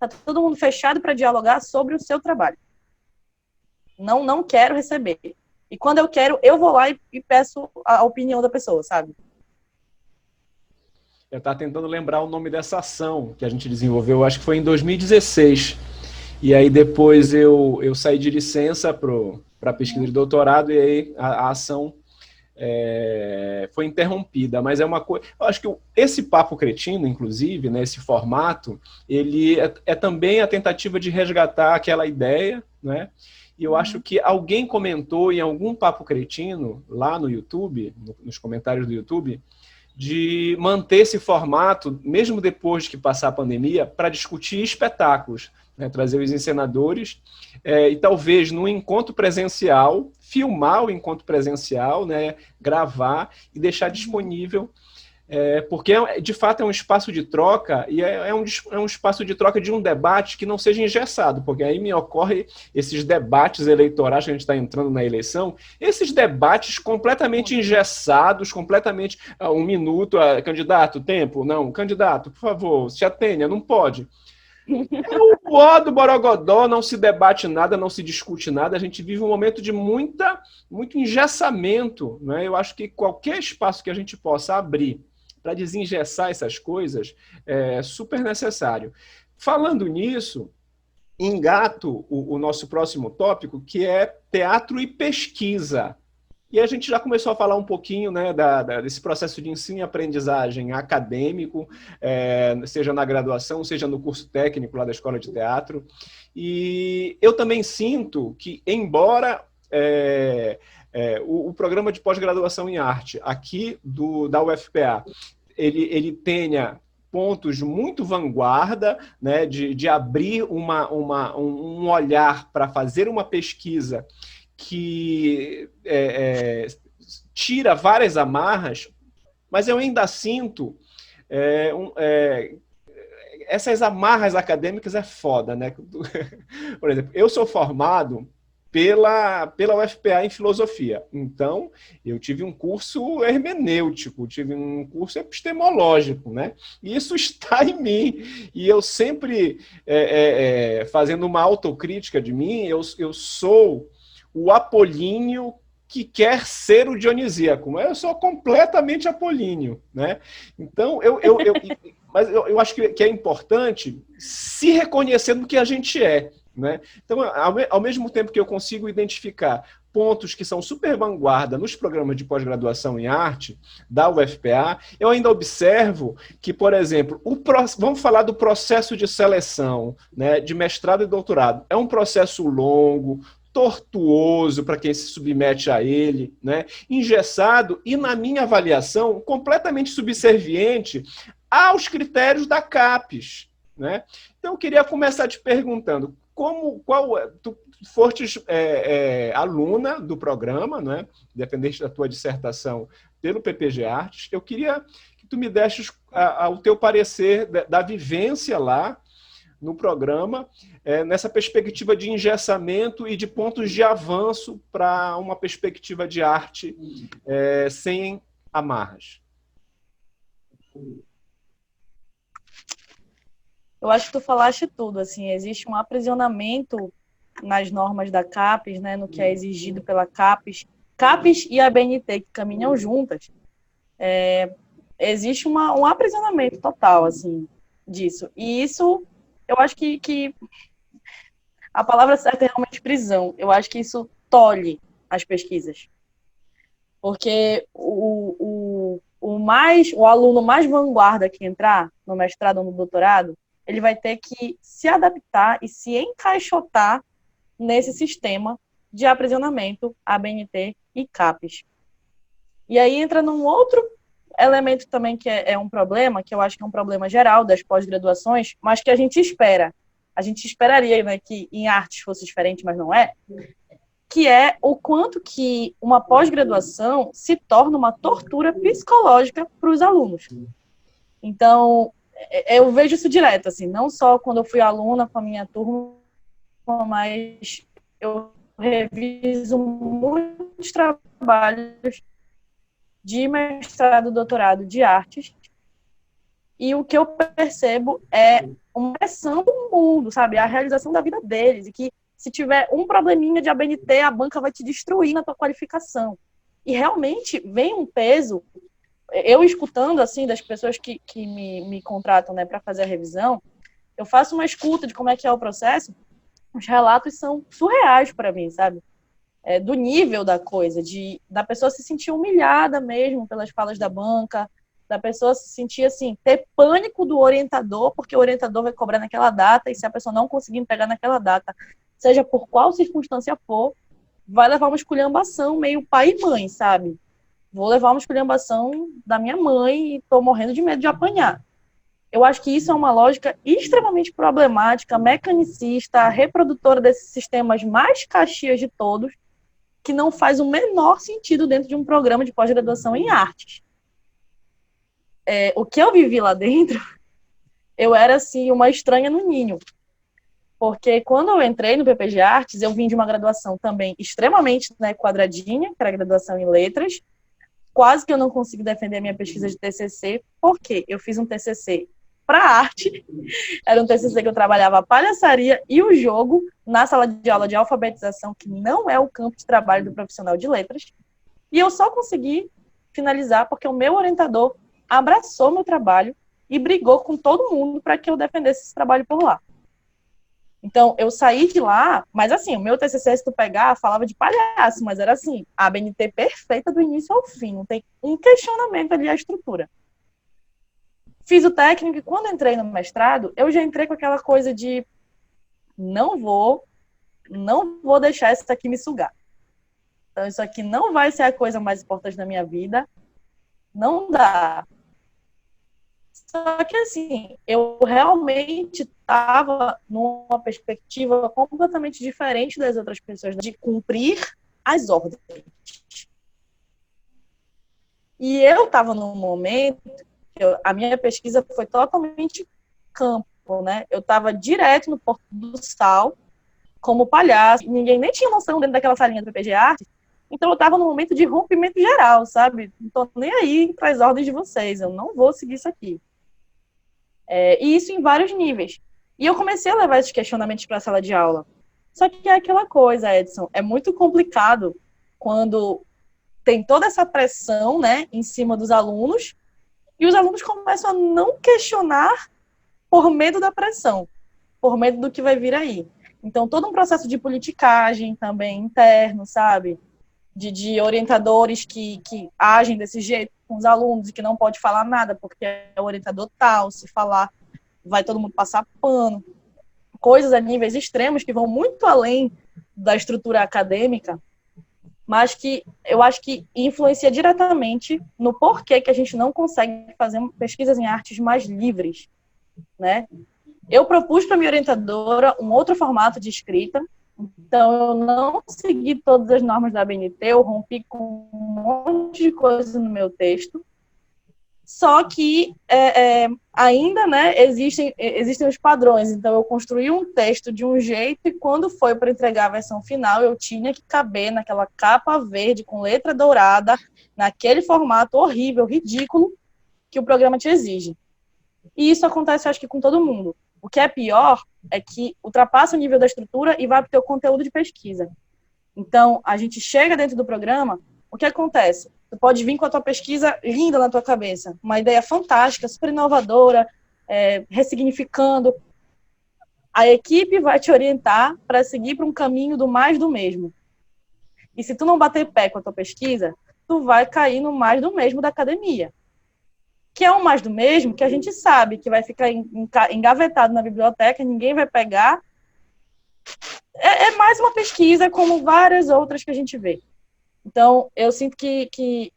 tá todo mundo fechado para dialogar sobre o seu trabalho. Não quero receber. E quando eu quero, eu vou lá e peço a opinião da pessoa, sabe? Eu estava tentando lembrar o nome dessa ação que a gente desenvolveu, acho que foi em 2016. E aí depois eu saí de licença para pesquisa de doutorado e aí a ação foi interrompida. Mas é uma coisa... Eu acho que esse Papo Cretino, inclusive, né, esse formato, ele é também a tentativa de resgatar aquela ideia, né? E eu acho que alguém comentou em algum Papo Cretino, lá no YouTube, nos comentários do YouTube, de manter esse formato, mesmo depois que passar a pandemia, para discutir espetáculos, né? Trazer os encenadores e talvez num encontro presencial, filmar o encontro presencial, né? Gravar e deixar disponível, porque de fato é um espaço de troca e é um espaço de troca de um debate que não seja engessado, porque aí me ocorre esses debates eleitorais que a gente está entrando na eleição, esses debates completamente engessados, completamente, 1 minuto, candidato, tempo, não, candidato, por favor, se atenha, não pode. É o ó do borogodó, não se debate nada, não se discute nada, a gente vive um momento de muito engessamento, né? Eu acho que qualquer espaço que a gente possa abrir para desengessar essas coisas é super necessário. Falando nisso, engato o nosso próximo tópico, que é teatro e pesquisa. E a gente já começou a falar um pouquinho, né, desse processo de ensino e aprendizagem acadêmico, seja na graduação, seja no curso técnico lá da Escola de Teatro. E eu também sinto que, embora o programa de pós-graduação em arte aqui da UFPA, ele tenha pontos muito vanguarda, né, de abrir um olhar para fazer uma pesquisa que tira várias amarras, mas eu ainda sinto essas amarras acadêmicas é foda, né? Por exemplo, eu sou formado pela UFPA em filosofia. Então, eu tive um curso hermenêutico, tive um curso epistemológico, né? E isso está em mim. E eu sempre, fazendo uma autocrítica de mim, eu sou o apolíneo que quer ser o dionisíaco. Eu sou completamente apolíneo, né? Então, mas eu acho que é importante se reconhecer no que a gente é, né? Então, ao mesmo tempo que eu consigo identificar pontos que são super vanguarda nos programas de pós-graduação em arte da UFPA, eu ainda observo que, por exemplo, vamos falar do processo de seleção, né, de mestrado e doutorado. É um processo longo, tortuoso para quem se submete a ele, né? Engessado e, na minha avaliação, completamente subserviente aos critérios da CAPES, né? Então, eu queria começar te perguntando, tu fostes aluna do programa, né? Dependente da tua dissertação pelo PPG Artes, eu queria que tu me desses o teu parecer da vivência lá no programa, nessa perspectiva de engessamento e de pontos de avanço para uma perspectiva de arte sem amarras. Eu acho que tu falaste tudo, assim, existe um aprisionamento nas normas da CAPES, né, no que é exigido pela CAPES. CAPES e a BNT, que caminham juntas, existe um aprisionamento total, assim, disso. E isso, eu acho que a palavra certa é realmente prisão. Eu acho que isso tolhe as pesquisas. Porque o aluno mais vanguarda que entrar no mestrado ou no doutorado, ele vai ter que se adaptar e se encaixotar nesse sistema de aprisionamento ABNT e CAPES. E aí entra num outro elemento também que é um problema, que eu acho que é um problema geral das pós-graduações, mas que a gente espera. A gente esperaria, né, que em artes fosse diferente, mas não é, que é o quanto que uma pós-graduação se torna uma tortura psicológica para os alunos. Então, eu vejo isso direto, assim, não só quando eu fui aluna com a minha turma, mas eu reviso muitos trabalhos de mestrado, doutorado de artes, e o que eu percebo é uma pressão do mundo, sabe? A realização da vida deles, e que se tiver um probleminha de ABNT, a banca vai te destruir na tua qualificação. E realmente vem um peso. Eu escutando, assim, das pessoas que me contratam, né, para fazer a revisão, eu faço uma escuta de como é que é o processo, os relatos são surreais para mim, sabe? Do nível da coisa, da pessoa se sentir humilhada mesmo pelas falas da banca, da pessoa se sentir, assim, ter pânico do orientador, porque o orientador vai cobrar naquela data, e se a pessoa não conseguir pegar naquela data, seja por qual circunstância for, vai levar uma esculhambação meio pai e mãe, sabe? Vou levar uma esculhambação da minha mãe e tô morrendo de medo de apanhar. Eu acho que isso é uma lógica extremamente problemática, mecanicista, reprodutora desses sistemas mais caxias de todos, que não faz o menor sentido dentro de um programa de pós-graduação em artes. O que eu vivi lá dentro, eu era, assim, uma estranha no ninho. Porque quando eu entrei no PPG Artes, eu vim de uma graduação também extremamente, né, quadradinha, que era a graduação em letras. Quase que eu não consigo defender a minha pesquisa de TCC, porque eu fiz um TCC para arte, era um TCC que eu trabalhava a palhaçaria e o jogo na sala de aula de alfabetização, que não é o campo de trabalho do profissional de letras, e eu só consegui finalizar porque o meu orientador abraçou meu trabalho e brigou com todo mundo para que eu defendesse esse trabalho por lá. Então, eu saí de lá, mas assim, o meu TCC, se tu pegar, falava de palhaço, mas era assim, a ABNT perfeita do início ao fim, não tem um questionamento ali à estrutura. Fiz o técnico e quando entrei no mestrado, eu já entrei com aquela coisa de não vou deixar isso aqui me sugar. Então, isso aqui não vai ser a coisa mais importante da minha vida, não dá. Só que, assim, eu realmente estava numa perspectiva completamente diferente das outras pessoas, de cumprir as ordens. E eu estava num momento, a minha pesquisa foi totalmente campo, né? Eu estava direto no Porto do Sal, como palhaço, ninguém nem tinha noção dentro daquela salinha do PPG Arte, então eu estava num momento de rompimento geral, sabe? Não tô nem aí para as ordens de vocês, eu não vou seguir isso aqui. E isso em vários níveis. E eu comecei a levar esses questionamentos para a sala de aula. Só que é aquela coisa, Edson, é muito complicado quando tem toda essa pressão, né, em cima dos alunos, e os alunos começam a não questionar por medo da pressão, por medo do que vai vir aí. Então, todo um processo de politicagem também interno, sabe? De orientadores que agem desse jeito com os alunos e que não pode falar nada porque é o orientador tal, se falar vai todo mundo passar pano. Coisas a níveis extremos que vão muito além da estrutura acadêmica, mas que eu acho que influencia diretamente no porquê que a gente não consegue fazer pesquisas em artes mais livres, né? Eu propus para minha orientadora um outro formato de escrita, então eu não segui todas as normas da ABNT, eu rompi com um monte de coisa no meu texto, só que ainda, né, existem os padrões, então eu construí um texto de um jeito e quando foi para entregar a versão final, eu tinha que caber naquela capa verde com letra dourada, naquele formato horrível, ridículo, que o programa te exige. E isso acontece, acho que, com todo mundo. O que é pior é que ultrapassa o nível da estrutura e vai para o teu conteúdo de pesquisa. Então, a gente chega dentro do programa, o que acontece? Tu pode vir com a tua pesquisa linda na tua cabeça, uma ideia fantástica, super inovadora, ressignificando. A equipe vai te orientar para seguir para um caminho do mais do mesmo. E se tu não bater pé com a tua pesquisa, tu vai cair no mais do mesmo da academia. Que é um mais do mesmo, que a gente sabe que vai ficar engavetado na biblioteca, ninguém vai pegar. É mais uma pesquisa, como várias outras que a gente vê. Então, eu sinto que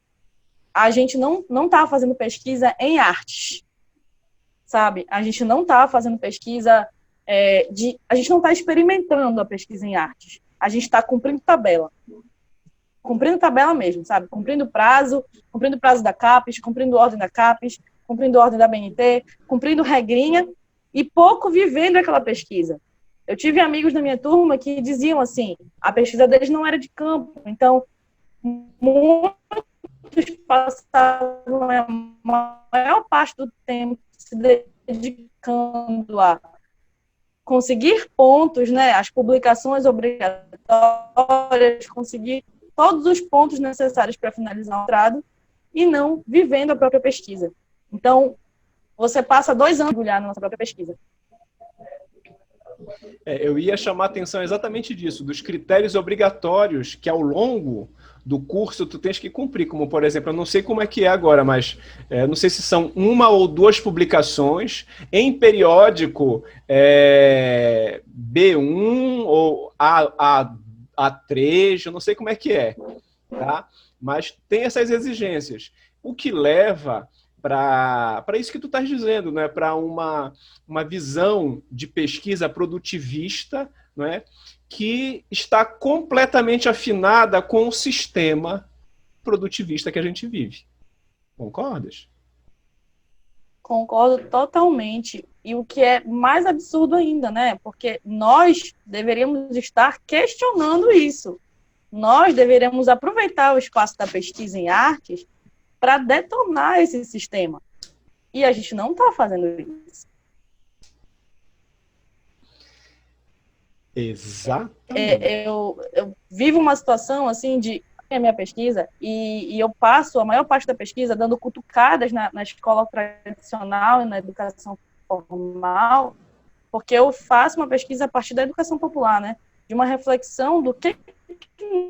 a gente não está fazendo pesquisa em artes, sabe? A gente não está fazendo pesquisa a gente não está experimentando a pesquisa em artes. A gente está cumprindo tabela. Cumprindo tabela mesmo, sabe? Cumprindo prazo da CAPES, cumprindo ordem da CAPES, cumprindo ordem da BNT, cumprindo regrinha e pouco vivendo aquela pesquisa. Eu tive amigos da minha turma que diziam assim, a pesquisa deles não era de campo, então muitos passavam a maior parte do tempo se dedicando a conseguir pontos, né, as publicações obrigatórias, conseguir todos os pontos necessários para finalizar o mestrado e não vivendo a própria pesquisa. Então, você passa 2 anos a mergulhar na nossa própria pesquisa. Eu ia chamar a atenção exatamente disso, dos critérios obrigatórios que ao longo do curso tu tens que cumprir, como por exemplo, eu não sei como é que é agora, mas não sei se são 1 ou 2 publicações em periódico B1 ou A3, eu não sei como é que é, tá? Mas tem essas exigências, o que leva para isso que tu estás dizendo, né? Para uma visão de pesquisa produtivista, né? Que está completamente afinada com o sistema produtivista que a gente vive. Concordas? Concordo totalmente. E o que é mais absurdo ainda, né? Porque nós deveríamos estar questionando isso. Nós deveríamos aproveitar o espaço da pesquisa em artes para detonar esse sistema. E a gente não está fazendo isso. Exatamente. Eu vivo uma situação assim de a minha pesquisa e eu passo a maior parte da pesquisa dando cutucadas na escola tradicional e na educação formal, porque eu faço uma pesquisa a partir da educação popular, né? De uma reflexão do que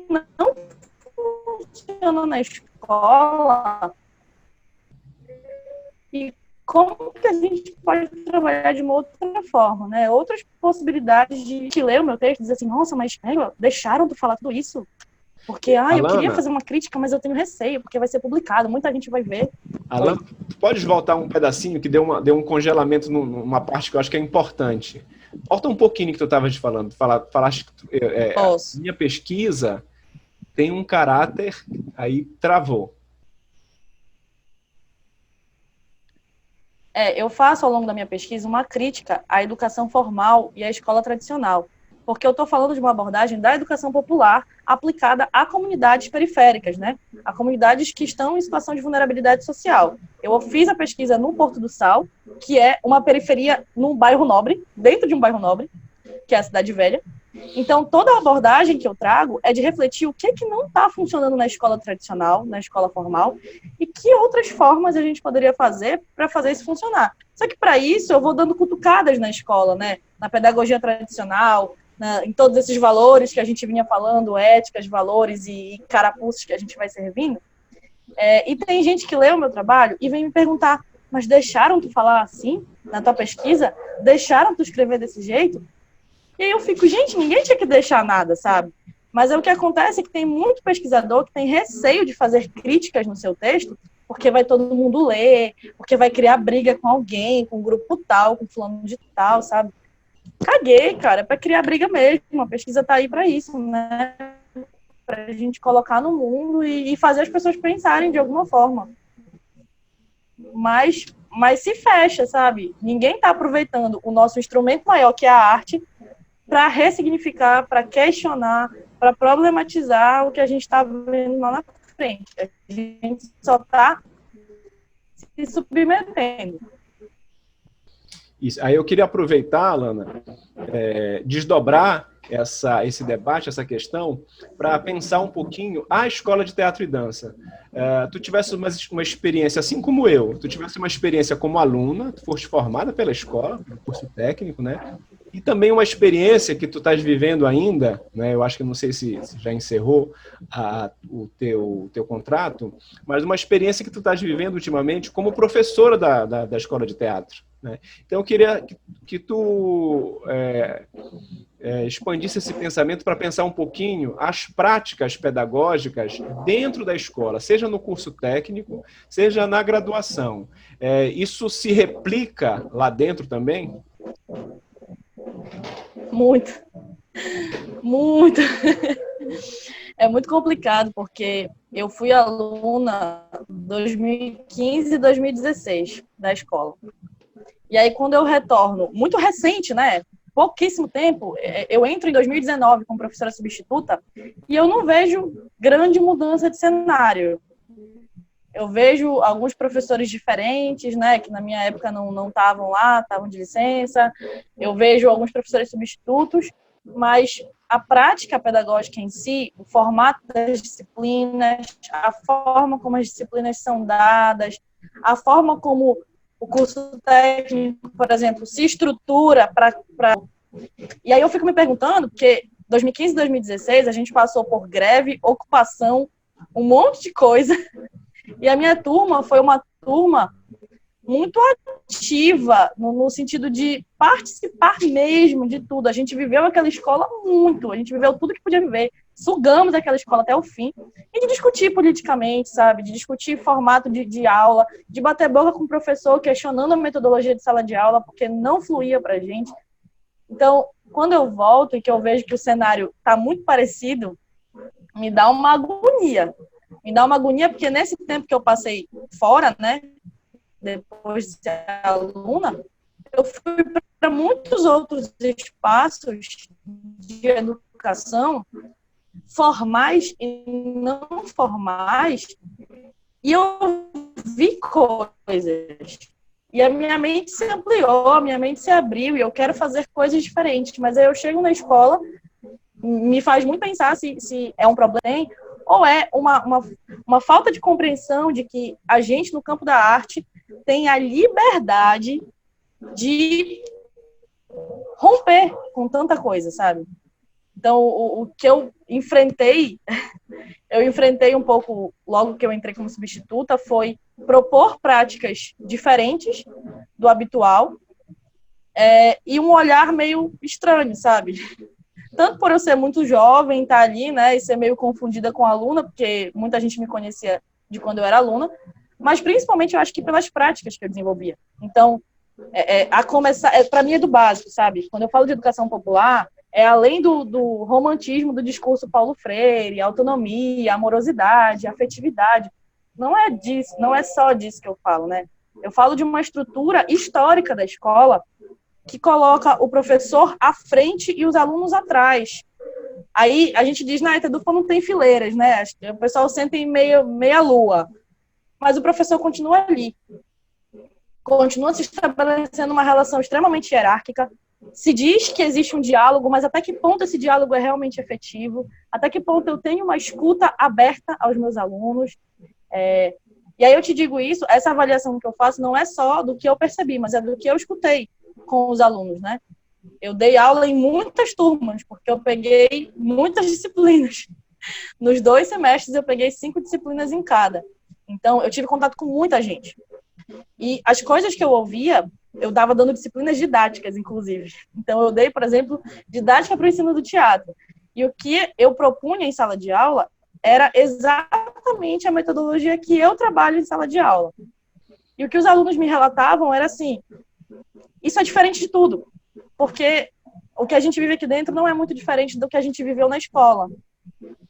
não funciona na escola e como que a gente pode trabalhar de uma outra forma, né? Outras possibilidades de ler o meu texto e dizer assim, nossa, mas deixaram tu falar tudo isso? Porque, eu queria fazer uma crítica, mas eu tenho receio, porque vai ser publicado, muita gente vai ver. Alana, tu podes voltar um pedacinho que deu um congelamento numa parte que eu acho que é importante. Volta um pouquinho que tu estavas falando. Falaste que a minha pesquisa tem um caráter, aí travou. Eu faço ao longo da minha pesquisa uma crítica à educação formal e à escola tradicional, porque eu estou falando de uma abordagem da educação popular aplicada a comunidades periféricas, né? A comunidades que estão em situação de vulnerabilidade social. Eu fiz a pesquisa no Porto do Sal, que é uma periferia num bairro nobre, dentro de um bairro nobre, que é a Cidade Velha. Então, toda a abordagem que eu trago é de refletir o que não está funcionando na escola tradicional, na escola formal, e que outras formas a gente poderia fazer para fazer isso funcionar. Só que, para isso, eu vou dando cutucadas na escola, né? Na pedagogia tradicional, em todos esses valores que a gente vinha falando, éticas, valores e carapuços que a gente vai servindo. E tem gente que lê o meu trabalho e vem me perguntar, mas deixaram tu falar assim na tua pesquisa? Deixaram tu escrever desse jeito? E aí eu fico, gente, ninguém tinha que deixar nada, sabe? Mas o que acontece é que tem muito pesquisador que tem receio de fazer críticas no seu texto, porque vai todo mundo ler, porque vai criar briga com alguém, com um grupo tal, com fulano de tal, sabe? Caguei, cara, é pra criar briga mesmo. A pesquisa tá aí pra isso, né? Pra gente colocar no mundo e fazer as pessoas pensarem de alguma forma. Mas se fecha, sabe? Ninguém tá aproveitando o nosso instrumento maior, que é a arte, para ressignificar, para questionar, para problematizar o que a gente está vendo lá na frente. A gente só está se submetendo. Isso. Aí eu queria aproveitar, Alana, desdobrar esse debate, essa questão, para pensar um pouquinho a escola de teatro e dança. Tu tivesse uma experiência, assim como eu, tu tivesse uma experiência como aluna, tu foste formada pela escola, pelo curso técnico, né? E também uma experiência que tu estás vivendo ainda, né? Eu acho que não sei se já encerrou o teu contrato, mas uma experiência que tu estás vivendo ultimamente como professora da escola de teatro, né? Então eu queria que tu expandisse esse pensamento para pensar um pouquinho as práticas pedagógicas dentro da escola, seja no curso técnico, seja na graduação. Isso se replica lá dentro também? Muito. Muito. É muito complicado, porque eu fui aluna 2015 e 2016 da escola. E aí, quando eu retorno, muito recente, né? Pouquíssimo tempo, eu entro em 2019 como professora substituta e eu não vejo grande mudança de cenário. Eu vejo alguns professores diferentes, né, que na minha época não estavam lá, estavam de licença. Eu vejo alguns professores substitutos, mas a prática pedagógica em si, o formato das disciplinas, a forma como as disciplinas são dadas, a forma como o curso técnico, por exemplo, se estrutura para... E aí eu fico me perguntando, porque 2015 e 2016 a gente passou por greve, ocupação, um monte de coisa. E a minha turma foi uma turma muito ativa, no sentido de participar mesmo de tudo. A gente viveu aquela escola muito, a gente viveu tudo que podia viver. Sugamos aquela escola até o fim. E de discutir politicamente, sabe? De discutir formato de aula, de bater boca com o professor, questionando a metodologia de sala de aula, porque não fluía pra gente. Então, quando eu volto e que eu vejo que o cenário está muito parecido, me dá uma agonia. Me dá uma agonia porque nesse tempo que eu passei fora, né, depois de ser aluna, eu fui para muitos outros espaços de educação, formais e não formais, e eu vi coisas. E a minha mente se ampliou, a minha mente se abriu, e eu quero fazer coisas diferentes. Mas aí eu chego na escola, me faz muito pensar se é um problema ou é uma falta de compreensão de que a gente, no campo da arte, tem a liberdade de romper com tanta coisa, sabe? Então, o que eu enfrentei um pouco, logo que eu entrei como substituta, foi propor práticas diferentes do habitual e um olhar meio estranho, sabe? Tanto por eu ser muito jovem, estar ali, né, e ser meio confundida com aluna, porque muita gente me conhecia de quando eu era aluna, mas principalmente eu acho que pelas práticas que eu desenvolvia. Então, a começar, para mim é do básico, sabe? Quando eu falo de educação popular, é além do romantismo do discurso Paulo Freire, autonomia, amorosidade, afetividade. Não é disso, não é só disso que eu falo, né? Eu falo de uma estrutura histórica da escola que coloca o professor à frente e os alunos atrás. Aí a gente diz, na ETEDUFA não tem fileiras, né? O pessoal senta em meia lua. Mas o professor continua ali. Continua se estabelecendo uma relação extremamente hierárquica. Se diz que existe um diálogo, mas até que ponto esse diálogo é realmente efetivo? Até que ponto eu tenho uma escuta aberta aos meus alunos? E aí eu te digo isso, essa avaliação que eu faço não é só do que eu percebi, mas é do que eu escutei com os alunos, né? Eu dei aula em muitas turmas, porque eu peguei muitas disciplinas. Nos 2 semestres eu peguei 5 disciplinas em cada. Então, eu tive contato com muita gente. E as coisas que eu ouvia, eu estava dando disciplinas didáticas, inclusive. Então, eu dei, por exemplo, didática para o ensino do teatro. E o que eu propunha em sala de aula era exatamente a metodologia que eu trabalho em sala de aula. E o que os alunos me relatavam era assim, isso é diferente de tudo, porque o que a gente vive aqui dentro não é muito diferente do que a gente viveu na escola.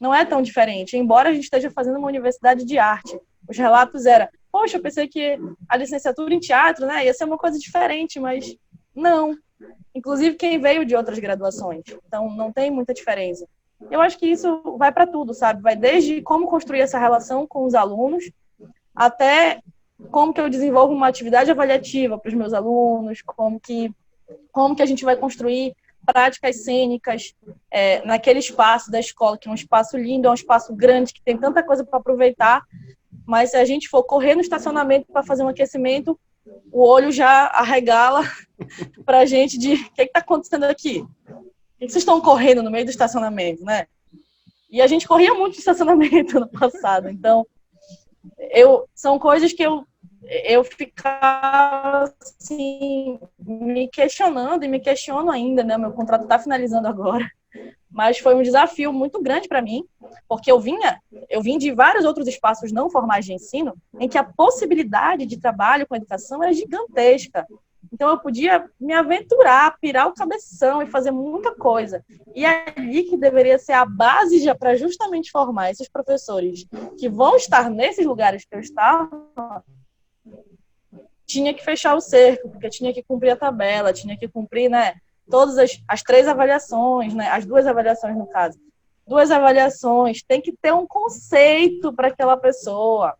Não é tão diferente, embora a gente esteja fazendo uma universidade de arte. Os relatos eram, poxa, eu pensei que a licenciatura em teatro, né, ia ser uma coisa diferente, mas não. Inclusive quem veio de outras graduações. Então, não tem muita diferença. Eu acho que isso vai para tudo, sabe? Vai desde como construir essa relação com os alunos, até como que eu desenvolvo uma atividade avaliativa para os meus alunos, como que a gente vai construir práticas cênicas naquele espaço da escola, que é um espaço lindo, é um espaço grande, que tem tanta coisa para aproveitar, mas se a gente for correr no estacionamento para fazer um aquecimento, o olho já arregala para a gente de o que está acontecendo aqui? Por que vocês estão correndo no meio do estacionamento, né? E a gente corria muito de estacionamento no passado, então são coisas que eu ficava assim, me questionando e me questiono ainda, né? Meu contrato está finalizando agora, mas foi um desafio muito grande para mim, porque eu vim de vários outros espaços não formais de ensino, em que a possibilidade de trabalho com educação era gigantesca. Então, eu podia me aventurar, pirar o cabeção e fazer muita coisa. E é ali que deveria ser a base para justamente formar esses professores que vão estar nesses lugares que eu estava, tinha que fechar o cerco, porque tinha que cumprir a tabela, tinha que cumprir, né, todas as 3 avaliações, né, as 2 avaliações, no caso. 2 avaliações, tem que ter um conceito para aquela pessoa.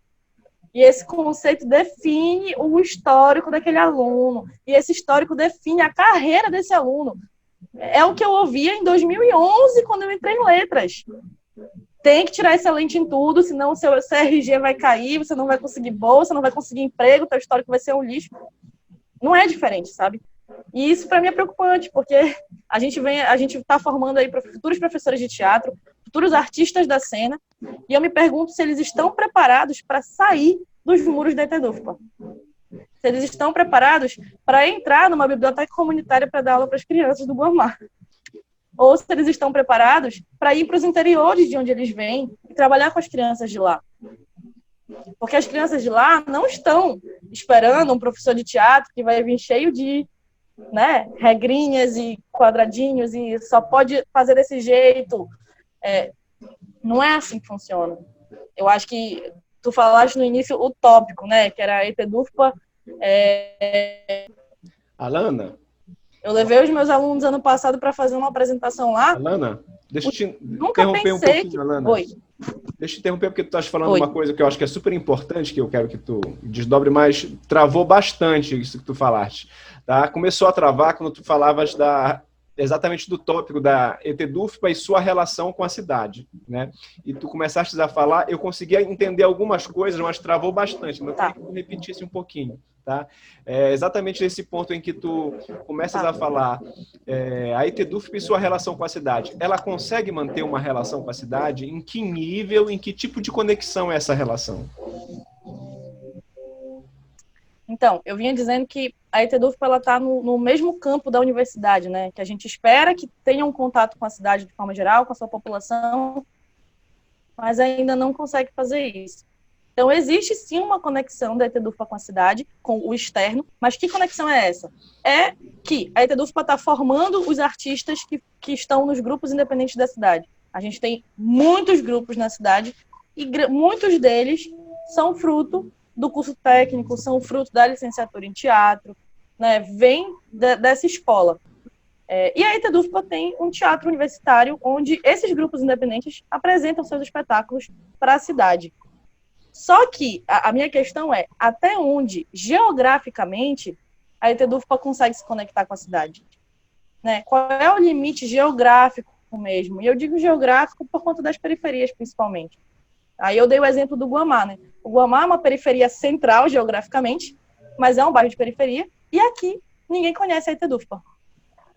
E esse conceito define o histórico daquele aluno. E esse histórico define a carreira desse aluno. É o que eu ouvia em 2011, quando eu entrei em letras. Tem que tirar excelente em tudo, senão o seu CRG vai cair, você não vai conseguir bolsa, não vai conseguir emprego, teu histórico vai ser um lixo. Não é diferente, sabe? E isso, para mim, é preocupante, porque a gente está formando aí futuros professores de teatro, futuros artistas da cena, e eu me pergunto se eles estão preparados para sair dos muros da ETEDUFPA. Se eles estão preparados para entrar numa biblioteca comunitária para dar aula para as crianças do Guamá. Ou se eles estão preparados para ir para os interiores de onde eles vêm e trabalhar com as crianças de lá. Porque as crianças de lá não estão esperando um professor de teatro que vai vir cheio de, né, regrinhas e quadradinhos e só pode fazer desse jeito. Não é assim que funciona. Eu acho que tu falaste no início o tópico, né, que era a ETEDUFPA. Alana? Eu levei os meus alunos ano passado para fazer uma apresentação lá. Alana, deixa eu te Nunca interromper um pouquinho, Alana. Oi. Deixa eu te interromper porque tu estás falando uma coisa que eu acho que é super importante, que eu quero que tu desdobre mais. Travou bastante isso que tu falaste. Tá? Começou a travar quando tu falavas exatamente do tópico da ETEDUFPA e sua relação com a cidade, né? E tu começaste a falar, eu conseguia entender algumas coisas, mas travou bastante. Mas eu queria que tu repetisse um pouquinho. Tá? Exatamente nesse ponto em que tu começas a falar a ETEDUFPA e sua relação com a cidade. Ela consegue manter uma relação com a cidade? Em que nível, em que tipo de conexão é essa relação? Então, eu vinha dizendo que a ETEDUFPA está no mesmo campo da universidade, né? Que a gente espera que tenha um contato com a cidade de forma geral, com a sua população, mas ainda não consegue fazer isso. Então, existe sim uma conexão da ETEDUFPA com a cidade, com o externo, mas que conexão é essa? É que a ETEDUFPA está formando os artistas que estão nos grupos independentes da cidade. A gente tem muitos grupos na cidade e muitos deles são fruto do curso técnico, são fruto da licenciatura em teatro, né? Vem dessa escola. E a ETDUFPA tem um teatro universitário onde esses grupos independentes apresentam seus espetáculos para a cidade. Só que a minha questão é até onde, geograficamente, a ETDUFPA consegue se conectar com a cidade? Né? Qual é o limite geográfico mesmo? E eu digo geográfico por conta das periferias, principalmente. Aí eu dei o exemplo do Guamá, né? O Guamá é uma periferia central geograficamente, mas é um bairro de periferia, e aqui ninguém conhece a ETDUFPA.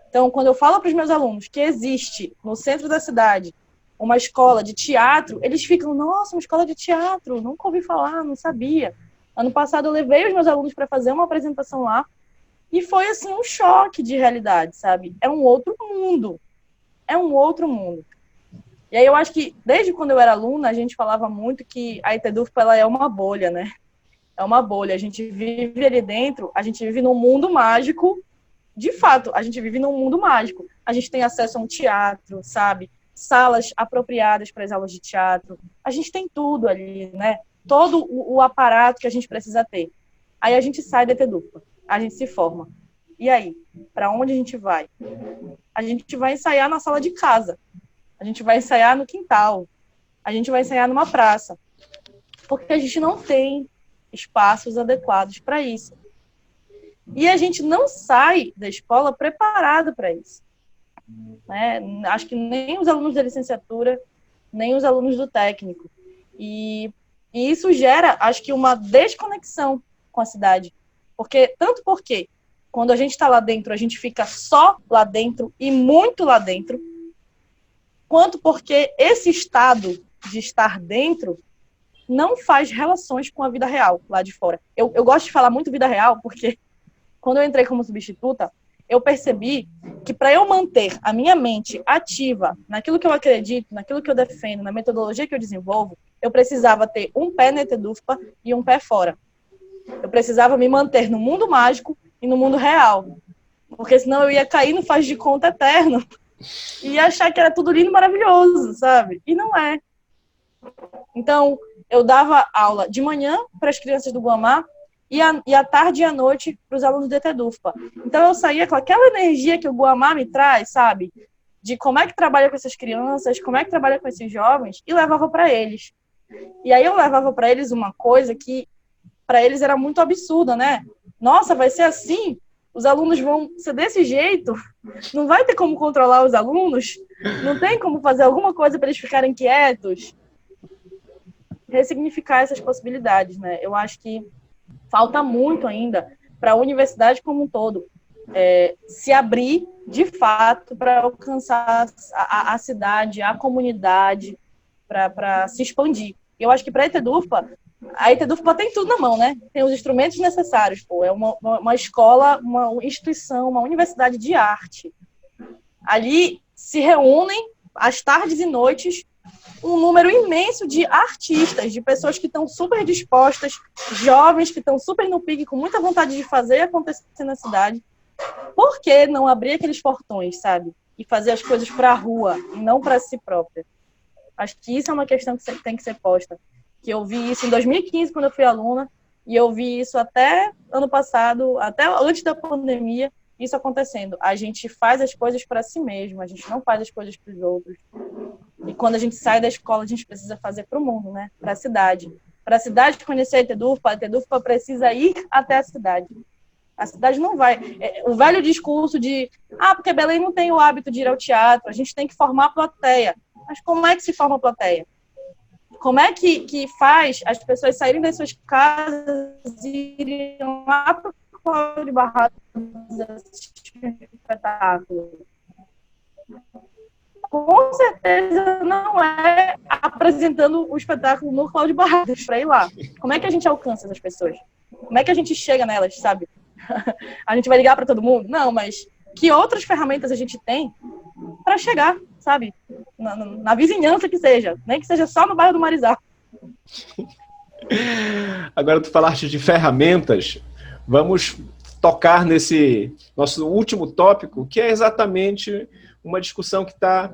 Então, quando eu falo para os meus alunos que existe no centro da cidade uma escola de teatro, eles ficam, nossa, uma escola de teatro, nunca ouvi falar, não sabia. Ano passado eu levei os meus alunos para fazer uma apresentação lá, e foi, assim, um choque de realidade, sabe? É um outro mundo. É um outro mundo. E aí eu acho que, desde quando eu era aluna, a gente falava muito que a ETDUFPA, ela é uma bolha, né? É uma bolha. A gente vive ali dentro, a gente vive num mundo mágico. De fato, a gente vive num mundo mágico. A gente tem acesso a um teatro, sabe? Salas apropriadas para as aulas de teatro. A gente tem tudo ali, né? Todo o aparato que a gente precisa ter. Aí a gente sai da ETDUFPA. A gente se forma. E aí? Para onde a gente vai? A gente vai ensaiar na sala de casa. A gente vai ensaiar no quintal. A gente vai ensaiar numa praça. Porque a gente não tem espaços adequados para isso. E a gente não sai da escola preparado para isso. Né? Acho que nem os alunos da licenciatura, nem os alunos do técnico. E isso gera, acho que, uma desconexão com a cidade. Porque quando a gente está lá dentro, a gente fica só lá dentro e muito lá dentro, quanto porque esse estado de estar dentro não faz relações com a vida real lá de fora. Eu gosto de falar muito vida real, porque quando eu entrei como substituta, eu percebi que para eu manter a minha mente ativa naquilo que eu acredito, naquilo que eu defendo, na metodologia que eu desenvolvo, eu precisava ter um pé na ETDUFPA e um pé fora. Eu precisava me manter no mundo mágico e no mundo real. Porque senão eu ia cair no faz de conta eterno e achar que era tudo lindo e maravilhoso, sabe? E não é. Então, eu dava aula de manhã para as crianças do Guamá e à tarde e à noite para os alunos do ETDUFPA. Então, eu saía com aquela energia que o Guamá me traz, sabe? De como é que trabalha com essas crianças, como é que trabalha com esses jovens, e levava para eles. E aí eu levava para eles uma coisa que para eles era muito absurda, né? Nossa, vai ser assim? Os alunos vão ser desse jeito? Não vai ter como controlar os alunos? Não tem como fazer alguma coisa para eles ficarem quietos? Ressignificar essas possibilidades, né? Eu acho que falta muito ainda para a universidade como um todo se abrir, de fato, para alcançar a cidade, a comunidade, para se expandir. Eu acho que para a ETDUFPA tem tudo na mão, né? Tem os instrumentos necessários. Pô. É uma escola, uma instituição, uma universidade de arte. Ali se reúnem, às tardes e noites, um número imenso de artistas, de pessoas que estão super dispostas, jovens que estão super no pique, com muita vontade de fazer acontecer na cidade. Por que não abrir aqueles portões, sabe? E fazer as coisas para a rua, e não para si própria? Acho que isso é uma questão que tem que ser posta. Que eu vi isso em 2015, quando eu fui aluna, e eu vi isso até ano passado, até antes da pandemia, isso acontecendo. A gente faz as coisas para si mesmo, a gente não faz as coisas para os outros. E quando a gente sai da escola, a gente precisa fazer para o mundo, né? Para a cidade. Para a cidade conhecer a ETDUFPA precisa ir até a cidade. A cidade não vai. O velho discurso de porque Belém não tem o hábito de ir ao teatro, a gente tem que formar a plateia. Mas como é que se forma a plateia? Como é que faz as pessoas saírem das suas casas e irem lá para o Cláudio Barrados assistir um espetáculo? Com certeza não é apresentando o espetáculo no Cláudio Barrados para ir lá. Como é que a gente alcança essas pessoas? Como é que a gente chega nelas, sabe? A gente vai ligar para todo mundo? Não, mas que outras ferramentas a gente tem para chegar, sabe? Na vizinhança que seja, nem que seja só no bairro do Marizal. Agora tu falaste de ferramentas, vamos tocar nesse nosso último tópico, que é exatamente uma discussão que está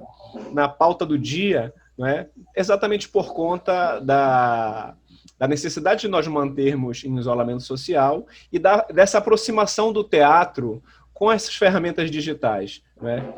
na pauta do dia, não é? Exatamente por conta da da necessidade de nós mantermos em isolamento social e dessa aproximação do teatro com essas ferramentas digitais, né?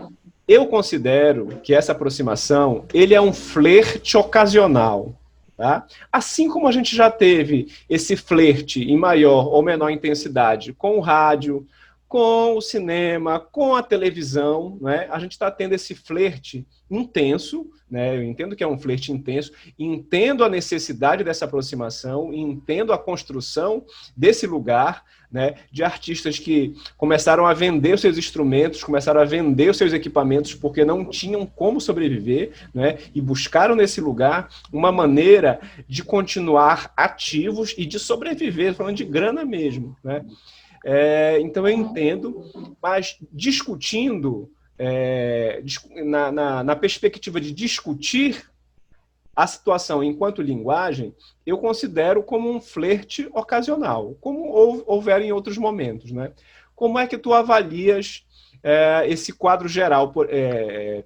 Eu considero que essa aproximação, ele é um flerte ocasional, tá? Assim como a gente já teve esse flerte em maior ou menor intensidade com o rádio, com o cinema, com a televisão, né? A gente está tendo esse flerte intenso, né? Eu entendo que é um flerte intenso, entendo a necessidade dessa aproximação, entendo a construção desse lugar, né? De artistas que começaram a vender os seus instrumentos, começaram a vender os seus equipamentos porque não tinham como sobreviver, né? E buscaram nesse lugar uma maneira de continuar ativos e de sobreviver, falando de grana mesmo, né? Então eu entendo, mas discutindo, na perspectiva de discutir a situação enquanto linguagem, eu considero como um flerte ocasional, como houver em outros momentos, né? Como é que tu avalias esse quadro geral,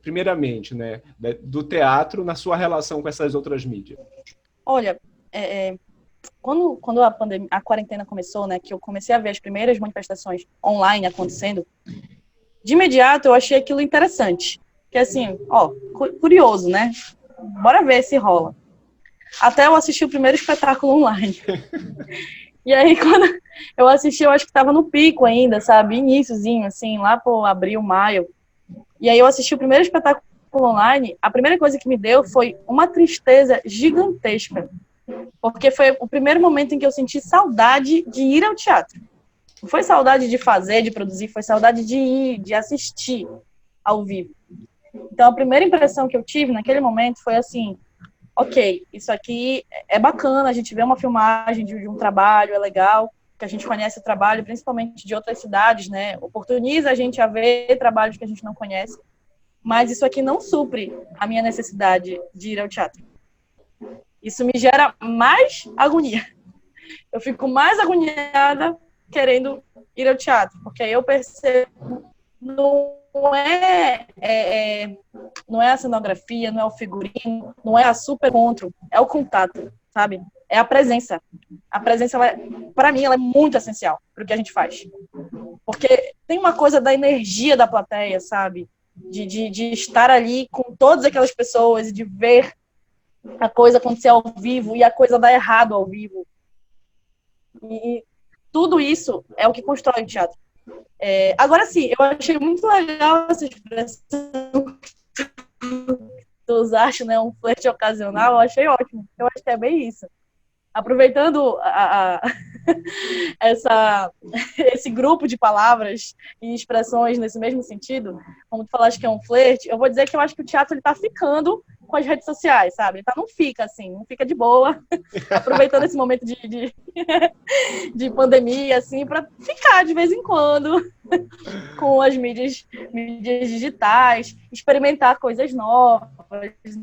primeiramente, né, do teatro na sua relação com essas outras mídias? Olha, quando a quarentena começou, né, que eu comecei a ver as primeiras manifestações online acontecendo, de imediato eu achei aquilo interessante. Que assim, curioso, né? Bora ver se rola. Até eu assisti o primeiro espetáculo online. E aí, quando eu assisti, eu acho que estava no pico ainda, sabe? Iniciozinho, assim, lá por abril, maio. E aí eu assisti o primeiro espetáculo online, a primeira coisa que me deu foi uma tristeza gigantesca. Porque foi o primeiro momento em que eu senti saudade de ir ao teatro. Não foi saudade de fazer, de produzir, foi saudade de ir, de assistir ao vivo. Então, a primeira impressão que eu tive naquele momento foi assim, ok, isso aqui é bacana, a gente vê uma filmagem de um trabalho, é legal, que a gente conhece o trabalho, principalmente de outras cidades, né? Oportuniza a gente a ver trabalhos que a gente não conhece, mas isso aqui não supre a minha necessidade de ir ao teatro. Isso me gera mais agonia. Eu fico mais agoniada querendo ir ao teatro, porque aí eu percebo não é a cenografia, não é o figurino, não é a super encontro, é o contato, sabe? É a presença. A presença, para mim, ela é muito essencial para o que a gente faz. Porque tem uma coisa da energia da plateia, sabe? De estar ali com todas aquelas pessoas e de ver a coisa acontecer ao vivo e a coisa dar errado ao vivo. E tudo isso é o que constrói o teatro. Agora sim, eu achei muito legal essa expressão que tu usaste, né? Um flerte ocasional, eu achei ótimo. Eu acho que é bem isso. Aproveitando esse grupo de palavras e expressões nesse mesmo sentido, como tu falaste que é um flerte, eu vou dizer que eu acho que o teatro ele tá ficando com as redes sociais, sabe? Ele não fica assim, não fica de boa, aproveitando esse momento de pandemia, assim, para ficar de vez em quando com as mídias digitais, experimentar coisas novas,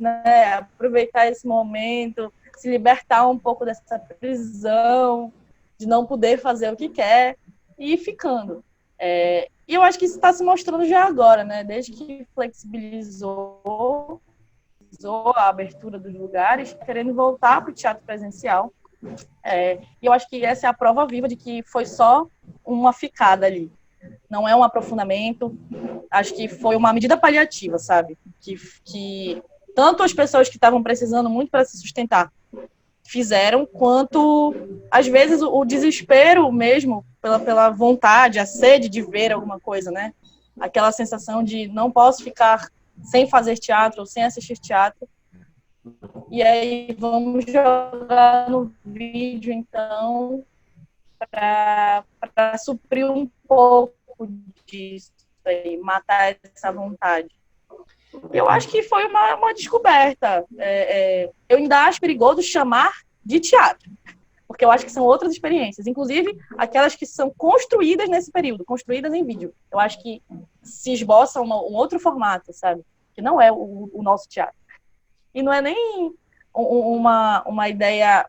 né? Aproveitar esse momento, se libertar um pouco dessa prisão de não poder fazer o que quer e ir ficando. E eu acho que isso está se mostrando já agora, né? Desde que flexibilizou a abertura dos lugares, querendo voltar para o teatro presencial. E eu acho que essa é a prova viva de que foi só uma ficada ali. Não é um aprofundamento. Acho que foi uma medida paliativa, sabe? Que tanto as pessoas que estavam precisando muito para se sustentar fizeram, quanto, às vezes, o desespero mesmo, pela vontade, a sede de ver alguma coisa, né? Aquela sensação de não posso ficar sem fazer teatro ou sem assistir teatro. E aí vamos jogar no vídeo, então, para suprir um pouco disso aí, matar essa vontade. Eu acho que foi uma descoberta. Eu ainda acho perigoso chamar de teatro, porque eu acho que são outras experiências, inclusive aquelas que são construídas nesse período, construídas em vídeo. Eu acho que se esboça um outro formato, sabe? Que não é o nosso teatro. E não é nem uma ideia,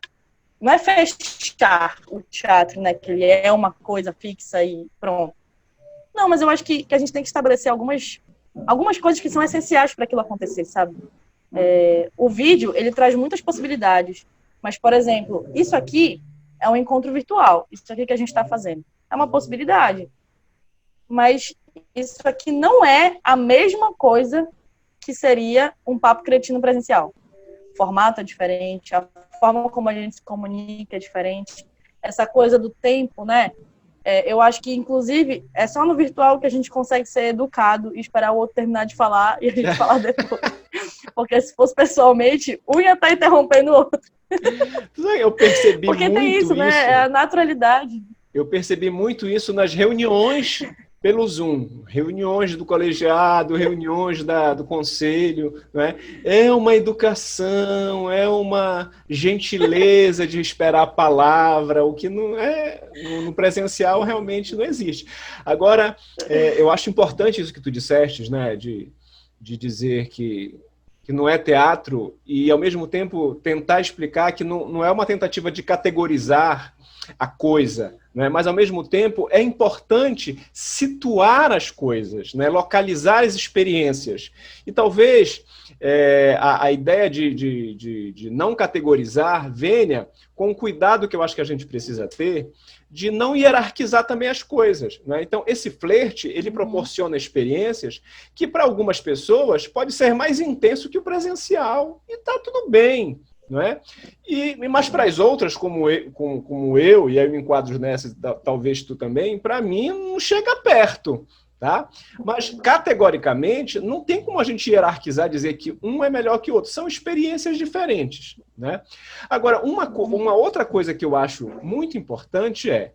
não é fechar o teatro, né? Que ele é uma coisa fixa e pronto. Não, mas eu acho que a gente tem que estabelecer algumas coisas que são essenciais para aquilo acontecer, sabe? O vídeo, ele traz muitas possibilidades, Mas, por exemplo, isso aqui é um encontro virtual. Isso aqui que a gente está fazendo é uma possibilidade. Mas isso aqui não é a mesma coisa que seria um papo cretino presencial. O formato é diferente, a forma como a gente se comunica é diferente. Essa coisa do tempo, né? Eu acho que, inclusive, é só no virtual que a gente consegue ser educado e esperar o outro terminar de falar e a gente falar depois. Porque se fosse pessoalmente, um ia estar interrompendo o outro. Eu percebi Porque muito tem isso, né? É a naturalidade. Eu percebi muito isso nas reuniões pelo Zoom. Reuniões do colegiado, reuniões do conselho. Né? É uma educação, é uma gentileza de esperar a palavra, o que não é, no presencial realmente não existe. Agora, eu acho importante isso que tu disseste, né? De dizer que não é teatro e, ao mesmo tempo, tentar explicar que não é uma tentativa de categorizar a coisa, né? Mas, ao mesmo tempo, é importante situar as coisas, né? Localizar as experiências. E talvez a ideia de não categorizar venha com o cuidado que eu acho que a gente precisa ter de não hierarquizar também as coisas. Né? Então, esse flerte, ele proporciona experiências que, para algumas pessoas, pode ser mais intenso que o presencial. E está tudo bem. Não é? Mas para as outras, como eu, e aí eu me enquadro nessa, talvez tu também, para mim não chega perto. Tá? Mas, categoricamente, não tem como a gente hierarquizar, dizer que um é melhor que o outro. São experiências diferentes. Né? Agora, uma outra coisa que eu acho muito importante é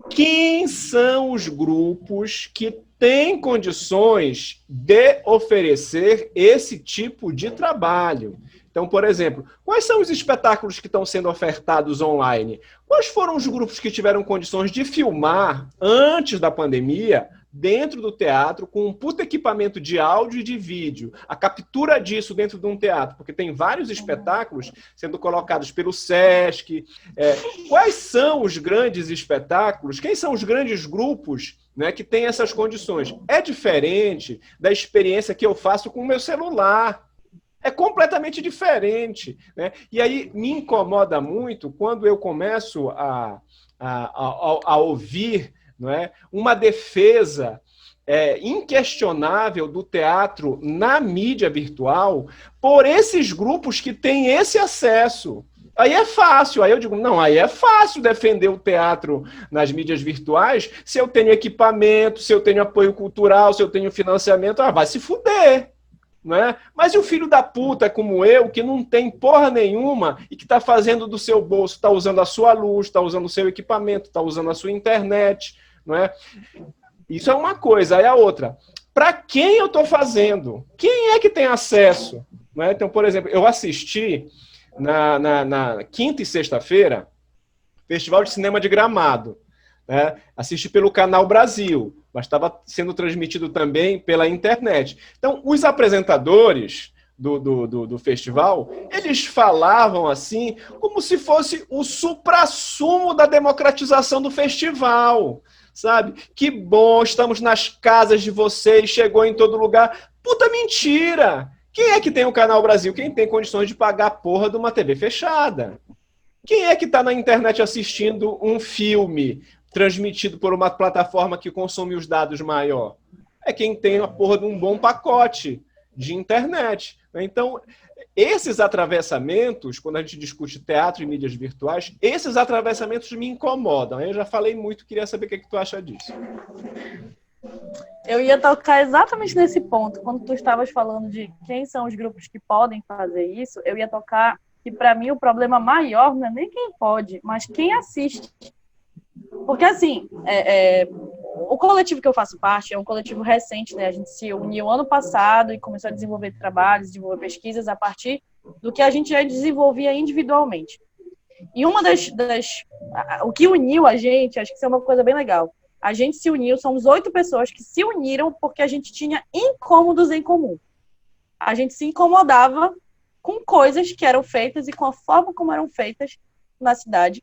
quem são os grupos que têm condições de oferecer esse tipo de trabalho. Então, por exemplo, quais são os espetáculos que estão sendo ofertados online? Quais foram os grupos que tiveram condições de filmar antes da pandemia dentro do teatro, com um puto equipamento de áudio e de vídeo, a captura disso dentro de um teatro, porque tem vários espetáculos sendo colocados pelo Sesc. Quais são os grandes espetáculos? Quem são os grandes grupos, né, que têm essas condições? É diferente da experiência que eu faço com o meu celular. É completamente diferente. Né? E aí me incomoda muito quando eu começo a ouvir, não é, uma defesa inquestionável do teatro na mídia virtual por esses grupos que têm esse acesso. Aí é fácil. Aí eu digo, não, aí é fácil defender o teatro nas mídias virtuais se eu tenho equipamento, se eu tenho apoio cultural, se eu tenho financiamento. Vai se fuder. Né? Mas e o filho da puta como eu, que não tem porra nenhuma e que está fazendo do seu bolso, está usando a sua luz, está usando o seu equipamento, está usando a sua internet, não é? Isso é uma coisa. Aí a outra, para quem eu estou fazendo? Quem é que tem acesso? Não é? Então, por exemplo, eu assisti na quinta e sexta-feira Festival de Cinema de Gramado. Né? Assisti pelo Canal Brasil, mas estava sendo transmitido também pela internet. Então, os apresentadores do festival, eles falavam assim, como se fosse o suprassumo da democratização do festival, sabe? Que bom, estamos nas casas de vocês, chegou em todo lugar. Puta mentira! Quem é que tem o Canal Brasil? Quem tem condições de pagar a porra de uma TV fechada? Quem é que está na internet assistindo um filme transmitido por uma plataforma que consome os dados maior? É quem tem a porra de um bom pacote de internet. Então, esses atravessamentos, quando a gente discute teatro e mídias virtuais, esses atravessamentos me incomodam. Eu já falei muito, queria saber o que tu acha disso. Eu ia tocar exatamente nesse ponto. Quando tu estavas falando de quem são os grupos que podem fazer isso, eu ia tocar que, para mim, o problema maior não é nem quem pode, mas quem assiste. Porque, assim, o coletivo que eu faço parte é um coletivo recente, né? A gente se uniu ano passado e começou a desenvolver trabalhos, desenvolver pesquisas a partir do que a gente já desenvolvia individualmente. E uma o que uniu a gente, acho que isso é uma coisa bem legal. A gente se uniu, somos 8 pessoas que se uniram porque a gente tinha incômodos em comum. A gente se incomodava com coisas que eram feitas e com a forma como eram feitas na cidade.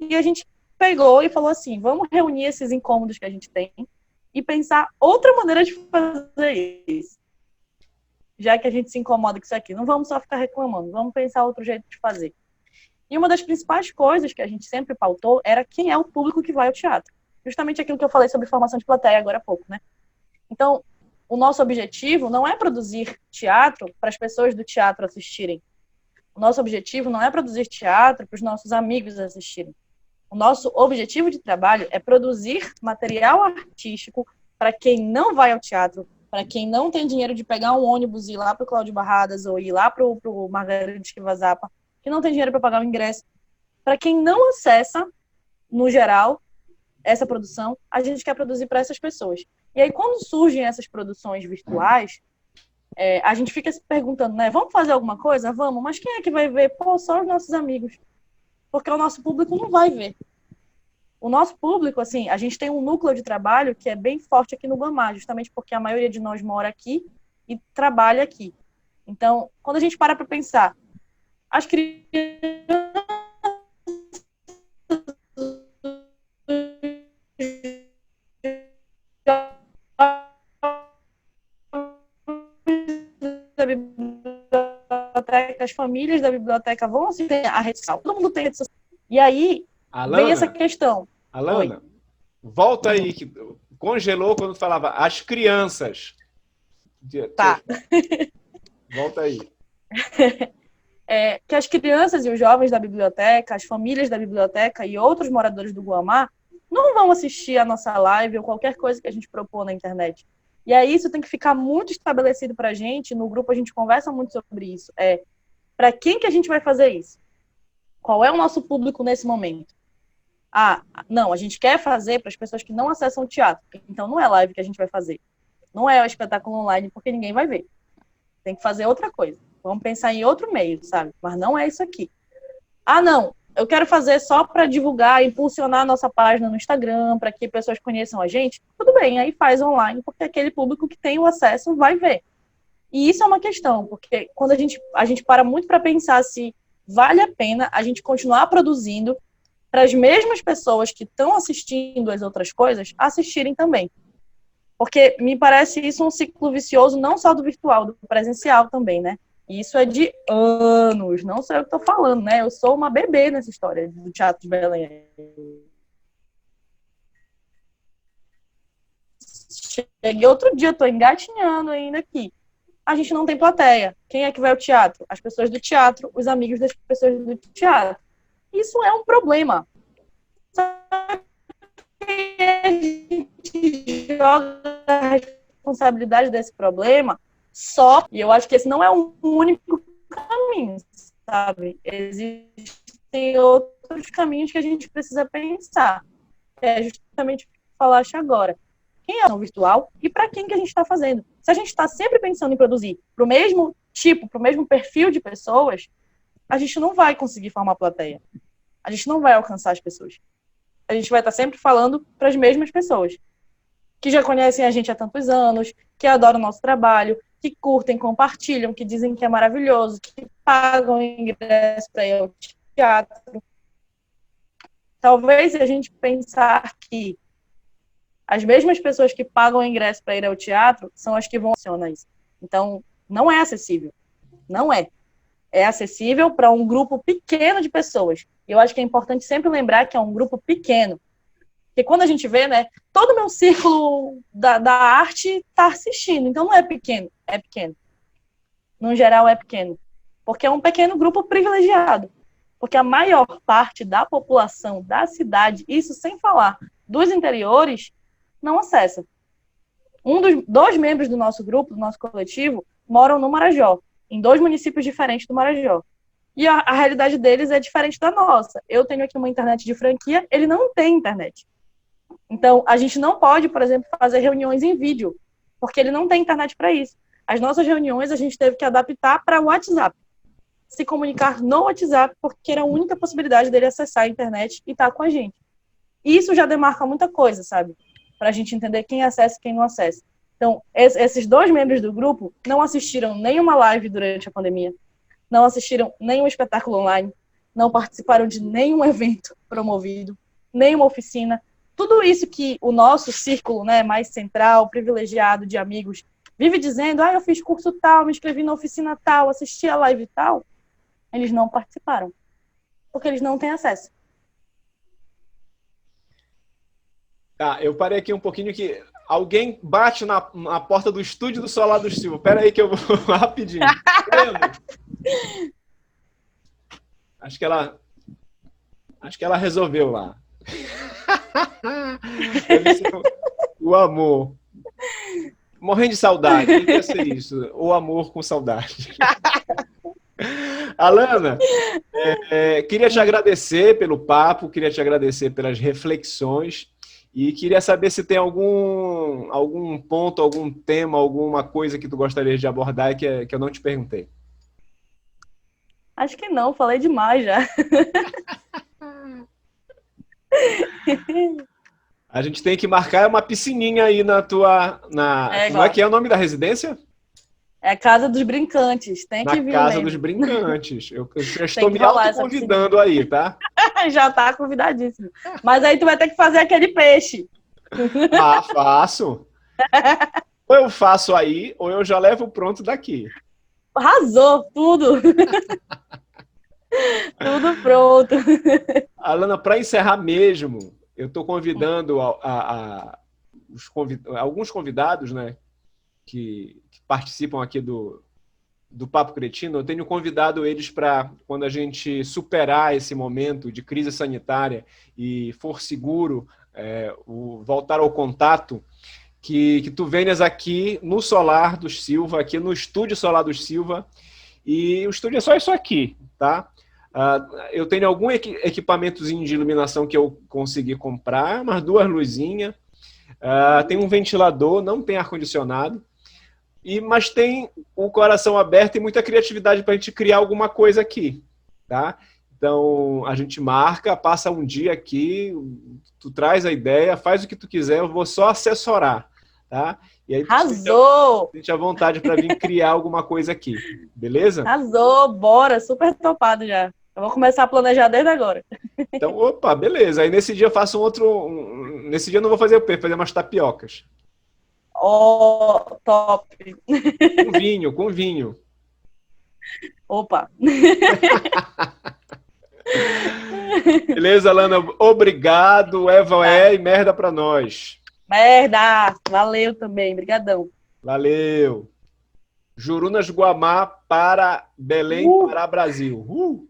E a gente pegou e falou assim, vamos reunir esses incômodos que a gente tem e pensar outra maneira de fazer isso. Já que a gente se incomoda com isso aqui, não vamos só ficar reclamando, vamos pensar outro jeito de fazer. E uma das principais coisas que a gente sempre pautou era quem é o público que vai ao teatro. Justamente aquilo que eu falei sobre formação de plateia agora há pouco, né? Então, o nosso objetivo não é produzir teatro para as pessoas do teatro assistirem. O nosso objetivo não é produzir teatro para os nossos amigos assistirem. O nosso objetivo de trabalho é produzir material artístico para quem não vai ao teatro, para quem não tem dinheiro de pegar um ônibus e ir lá para o Cláudio Barradas ou ir lá para o Margarida Esquiva-Zappa, que não tem dinheiro para pagar o ingresso. Para quem não acessa, no geral, essa produção, a gente quer produzir para essas pessoas. E aí, quando surgem essas produções virtuais, a gente fica se perguntando, né? Vamos fazer alguma coisa? Vamos, mas quem é que vai ver? Pô, só os nossos amigos. Porque o nosso público não vai ver. O nosso público, assim, a gente tem um núcleo de trabalho que é bem forte aqui no Guamá, justamente porque a maioria de nós mora aqui e trabalha aqui. Então, quando a gente para pensar, as crianças da biblioteca, as famílias da biblioteca vão assistir a rede social. Todo mundo tem rede social. E aí, Alana, vem essa questão. Alana, Oi. Volta aí, que congelou quando falava as crianças. Tá. Volta aí. Que as crianças e os jovens da biblioteca, as famílias da biblioteca e outros moradores do Guamá não vão assistir a nossa live ou qualquer coisa que a gente propor na internet. E aí isso tem que ficar muito estabelecido para a gente. No grupo a gente conversa muito sobre isso. Para quem que a gente vai fazer isso? Qual é o nosso público nesse momento? Não, a gente quer fazer para as pessoas que não acessam o teatro. Então não é live que a gente vai fazer. Não é o espetáculo online, porque ninguém vai ver. Tem que fazer outra coisa. Vamos pensar em outro meio, sabe? Mas não é isso aqui. Não, eu quero fazer só para divulgar, impulsionar a nossa página no Instagram, para que pessoas conheçam a gente. Tudo bem, aí faz online, porque aquele público que tem o acesso vai ver. E isso é uma questão, porque quando a gente para muito para pensar se vale a pena a gente continuar produzindo para as mesmas pessoas que estão assistindo as outras coisas assistirem também. Porque me parece isso um ciclo vicioso não só do virtual, do presencial também, né? E isso é de anos, não sei o que estou falando, né? Eu sou uma bebê nessa história do Teatro de Belém. Cheguei outro dia, estou engatinhando ainda aqui. A gente não tem plateia. Quem é que vai ao teatro? As pessoas do teatro, os amigos das pessoas do teatro. Isso é um problema. Só que a gente joga a responsabilidade desse problema e eu acho que esse não é um único caminho, sabe? Existem outros caminhos que a gente precisa pensar. É justamente o que eu falaste agora. Quem é a virtual e para quem que a gente está fazendo? Se a gente está sempre pensando em produzir para o mesmo tipo, para o mesmo perfil de pessoas, a gente não vai conseguir formar plateia. A gente não vai alcançar as pessoas. A gente vai estar sempre falando para as mesmas pessoas, que já conhecem a gente há tantos anos, que adoram o nosso trabalho, que curtem, compartilham, que dizem que é maravilhoso, que pagam ingresso para ir ao teatro. Talvez a gente pensar que as mesmas pessoas que pagam ingresso para ir ao teatro são as que vão acionar isso. Então, não é acessível. Não é. É acessível para um grupo pequeno de pessoas. E eu acho que é importante sempre lembrar que é um grupo pequeno. Porque quando a gente vê, né, todo o meu círculo da arte está assistindo. Então não é pequeno, é pequeno. No geral é pequeno. Porque é um pequeno grupo privilegiado. Porque a maior parte da população da cidade, isso sem falar dos interiores, não acessa. Dois membros do nosso grupo, do nosso coletivo, moram no Marajó, em 2 municípios diferentes do Marajó. E a realidade deles é diferente da nossa. Eu tenho aqui uma internet de franquia, ele não tem internet. Então, a gente não pode, por exemplo, fazer reuniões em vídeo, porque ele não tem internet para isso. As nossas reuniões a gente teve que adaptar para o WhatsApp. Se comunicar no WhatsApp, porque era a única possibilidade dele acessar a internet e estar com a gente. E isso já demarca muita coisa, sabe? Para a gente entender quem acessa e quem não acessa. Então, esses 2 membros do grupo não assistiram nenhuma live durante a pandemia, não assistiram nenhum espetáculo online, não participaram de nenhum evento promovido, nenhuma oficina. Tudo isso que o nosso círculo, né, mais central, privilegiado de amigos, vive dizendo, eu fiz curso tal, me inscrevi na oficina tal, assisti a live tal, eles não participaram. porque eles não têm acesso. Tá, eu parei aqui um pouquinho que alguém bate na porta do estúdio do Solar do Silva. Pera aí que eu vou rapidinho. Acho que ela resolveu lá. Deve ser o amor. Morrendo de saudade. Devia ser isso. O amor com saudade. Alana, queria te agradecer pelo papo, queria te agradecer pelas reflexões e queria saber se tem algum ponto, algum tema, alguma coisa que tu gostaria de abordar que eu não te perguntei. Acho que não, falei demais já. A gente tem que marcar uma piscininha aí na tua... Como é que é o nome da residência? É a Casa dos Brincantes, tem que vir Na Casa mesmo. dos Brincantes. Eu já estou me autoconvidando aí, tá? Já tá convidadíssimo. Mas aí tu vai ter que fazer aquele peixe. Ah, faço. Ou eu faço aí, ou eu já levo pronto daqui. Arrasou, tudo. Tudo pronto. Alana, para encerrar mesmo, eu estou convidando alguns convidados, né, que participam aqui do Papo Cretino. Eu tenho convidado eles para, quando a gente superar esse momento de crise sanitária e for seguro voltar ao contato, que tu venhas aqui no Solar do Silva, aqui no Estúdio Solar do Silva, e o estúdio é só isso aqui, tá? Eu tenho algum equipamentozinho de iluminação que eu consegui comprar, umas 2 luzinhas, tem um ventilador, não tem ar-condicionado, mas tem o coração aberto e muita criatividade para a gente criar alguma coisa aqui, tá? Então, a gente marca, passa um dia aqui, tu traz a ideia, faz o que tu quiser, eu vou só assessorar, tá? E aí Arrasou! sente à vontade para vir criar alguma coisa aqui, beleza? Arrasou, bora, super topado já. Eu vou começar a planejar desde agora. Então, opa, beleza. Aí nesse dia eu faço nesse dia eu não vou fazer o pé, vou fazer umas tapiocas. Ó, top. Com vinho. Opa. Beleza, Alana? Obrigado. Eva e merda pra nós. Merda! Valeu também, brigadão. Valeu. Jurunas Guamá para Belém, para Brasil.